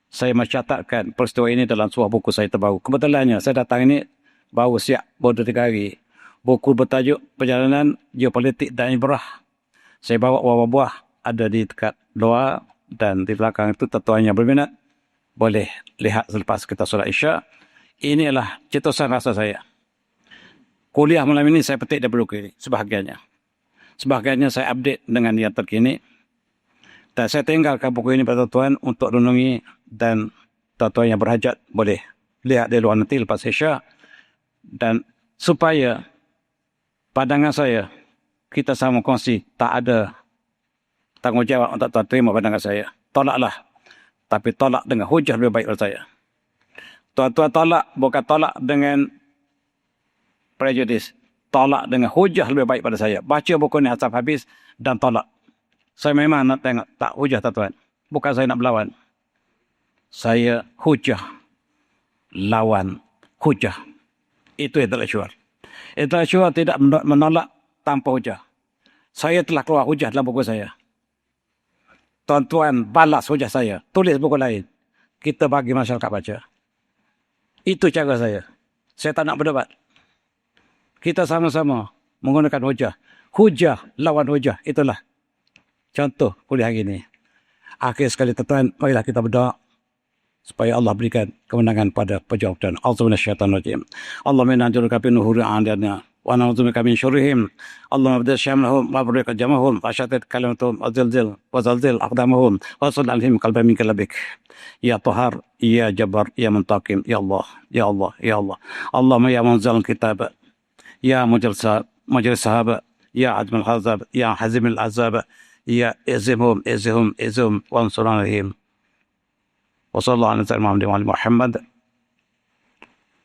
saya mencatatkan peristiwa ini dalam sebuah buku saya terbaru. Kebetulannya saya datang ini baru siap baru 3 hari. Buku bertajuk Perjalanan Geopolitik dan Ibrah. Saya bawa beberapa buah, ada di dekat luar, dan di belakang itu tuan yang berminat boleh lihat selepas kita solat Isyak. Ini adalah cetusan rasa saya. Kuliah malam ini saya petik daripada buku ini, sebahagiannya. Sebahagiannya saya update dengan yang terkini. Dan saya tinggalkan buku ini pada tuan untuk renungi, dan tuan-tuan yang berhajat boleh lihat di luar nanti lepas Isyak. Dan supaya pandangan saya, kita sama kongsi, tak ada tanggungjawab untuk tuan terima pandangan saya. Tolaklah. Tapi tolak dengan hujah lebih baik dari saya. Tuan-tuan tolak, bukan tolak dengan prejudis. Tolak dengan hujah lebih baik pada saya. Baca buku ini asal habis dan tolak. Saya memang nak tengok tak hujah tuan-tuan. Bukan saya nak berlawan. Saya hujah lawan hujah. Itu intelektual. Intelektual tidak menolak tanpa hujah. Saya telah keluar hujah dalam buku saya. Tuan-tuan balas hujah saya. Tulis buku lain. Kita bagi masyarakat baca. Itu cara saya. Saya tak nak berdebat. Kita sama-sama menggunakan hujah. Hujah lawan hujah. Itulah contoh kuliah hari ini. Akhir sekali tuan-tuan, marilah kita berdoa supaya Allah berikan kemenangan pada perjuangan. A'udzu minasyaitonir rajim. Allahumma inna naj'aluka fi nuhuri a'da'ina wa na'udzubika min syurrihim. Allahumma bidil syamlahum wa barik jamahum wa syatat kalimatuhum wa zilzil wa zalzil aqdamahum wa sal alaihim qalban min kalbik. Ya Tahar, ya Jabbar, ya Muntaqim, ya Allah, ya Allah, ya Allah. Allahumma ya munzil kitab, ya mujil sahaba, ya admul hazab, ya hazimul azab, ya izhum wa ansuranihim. Wa sallallahu alaihi wa Muhammad.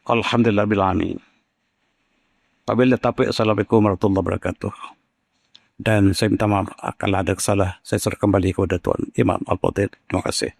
Alhamdulillah bil alamin. Apabila tapik, assalamualaikum warahmatullahi wabarakatuh. Dan saya minta maaf, kalau ada kesalah, saya suruh kembali kepada Tuan Imam Al-Fadhil. Terima kasih.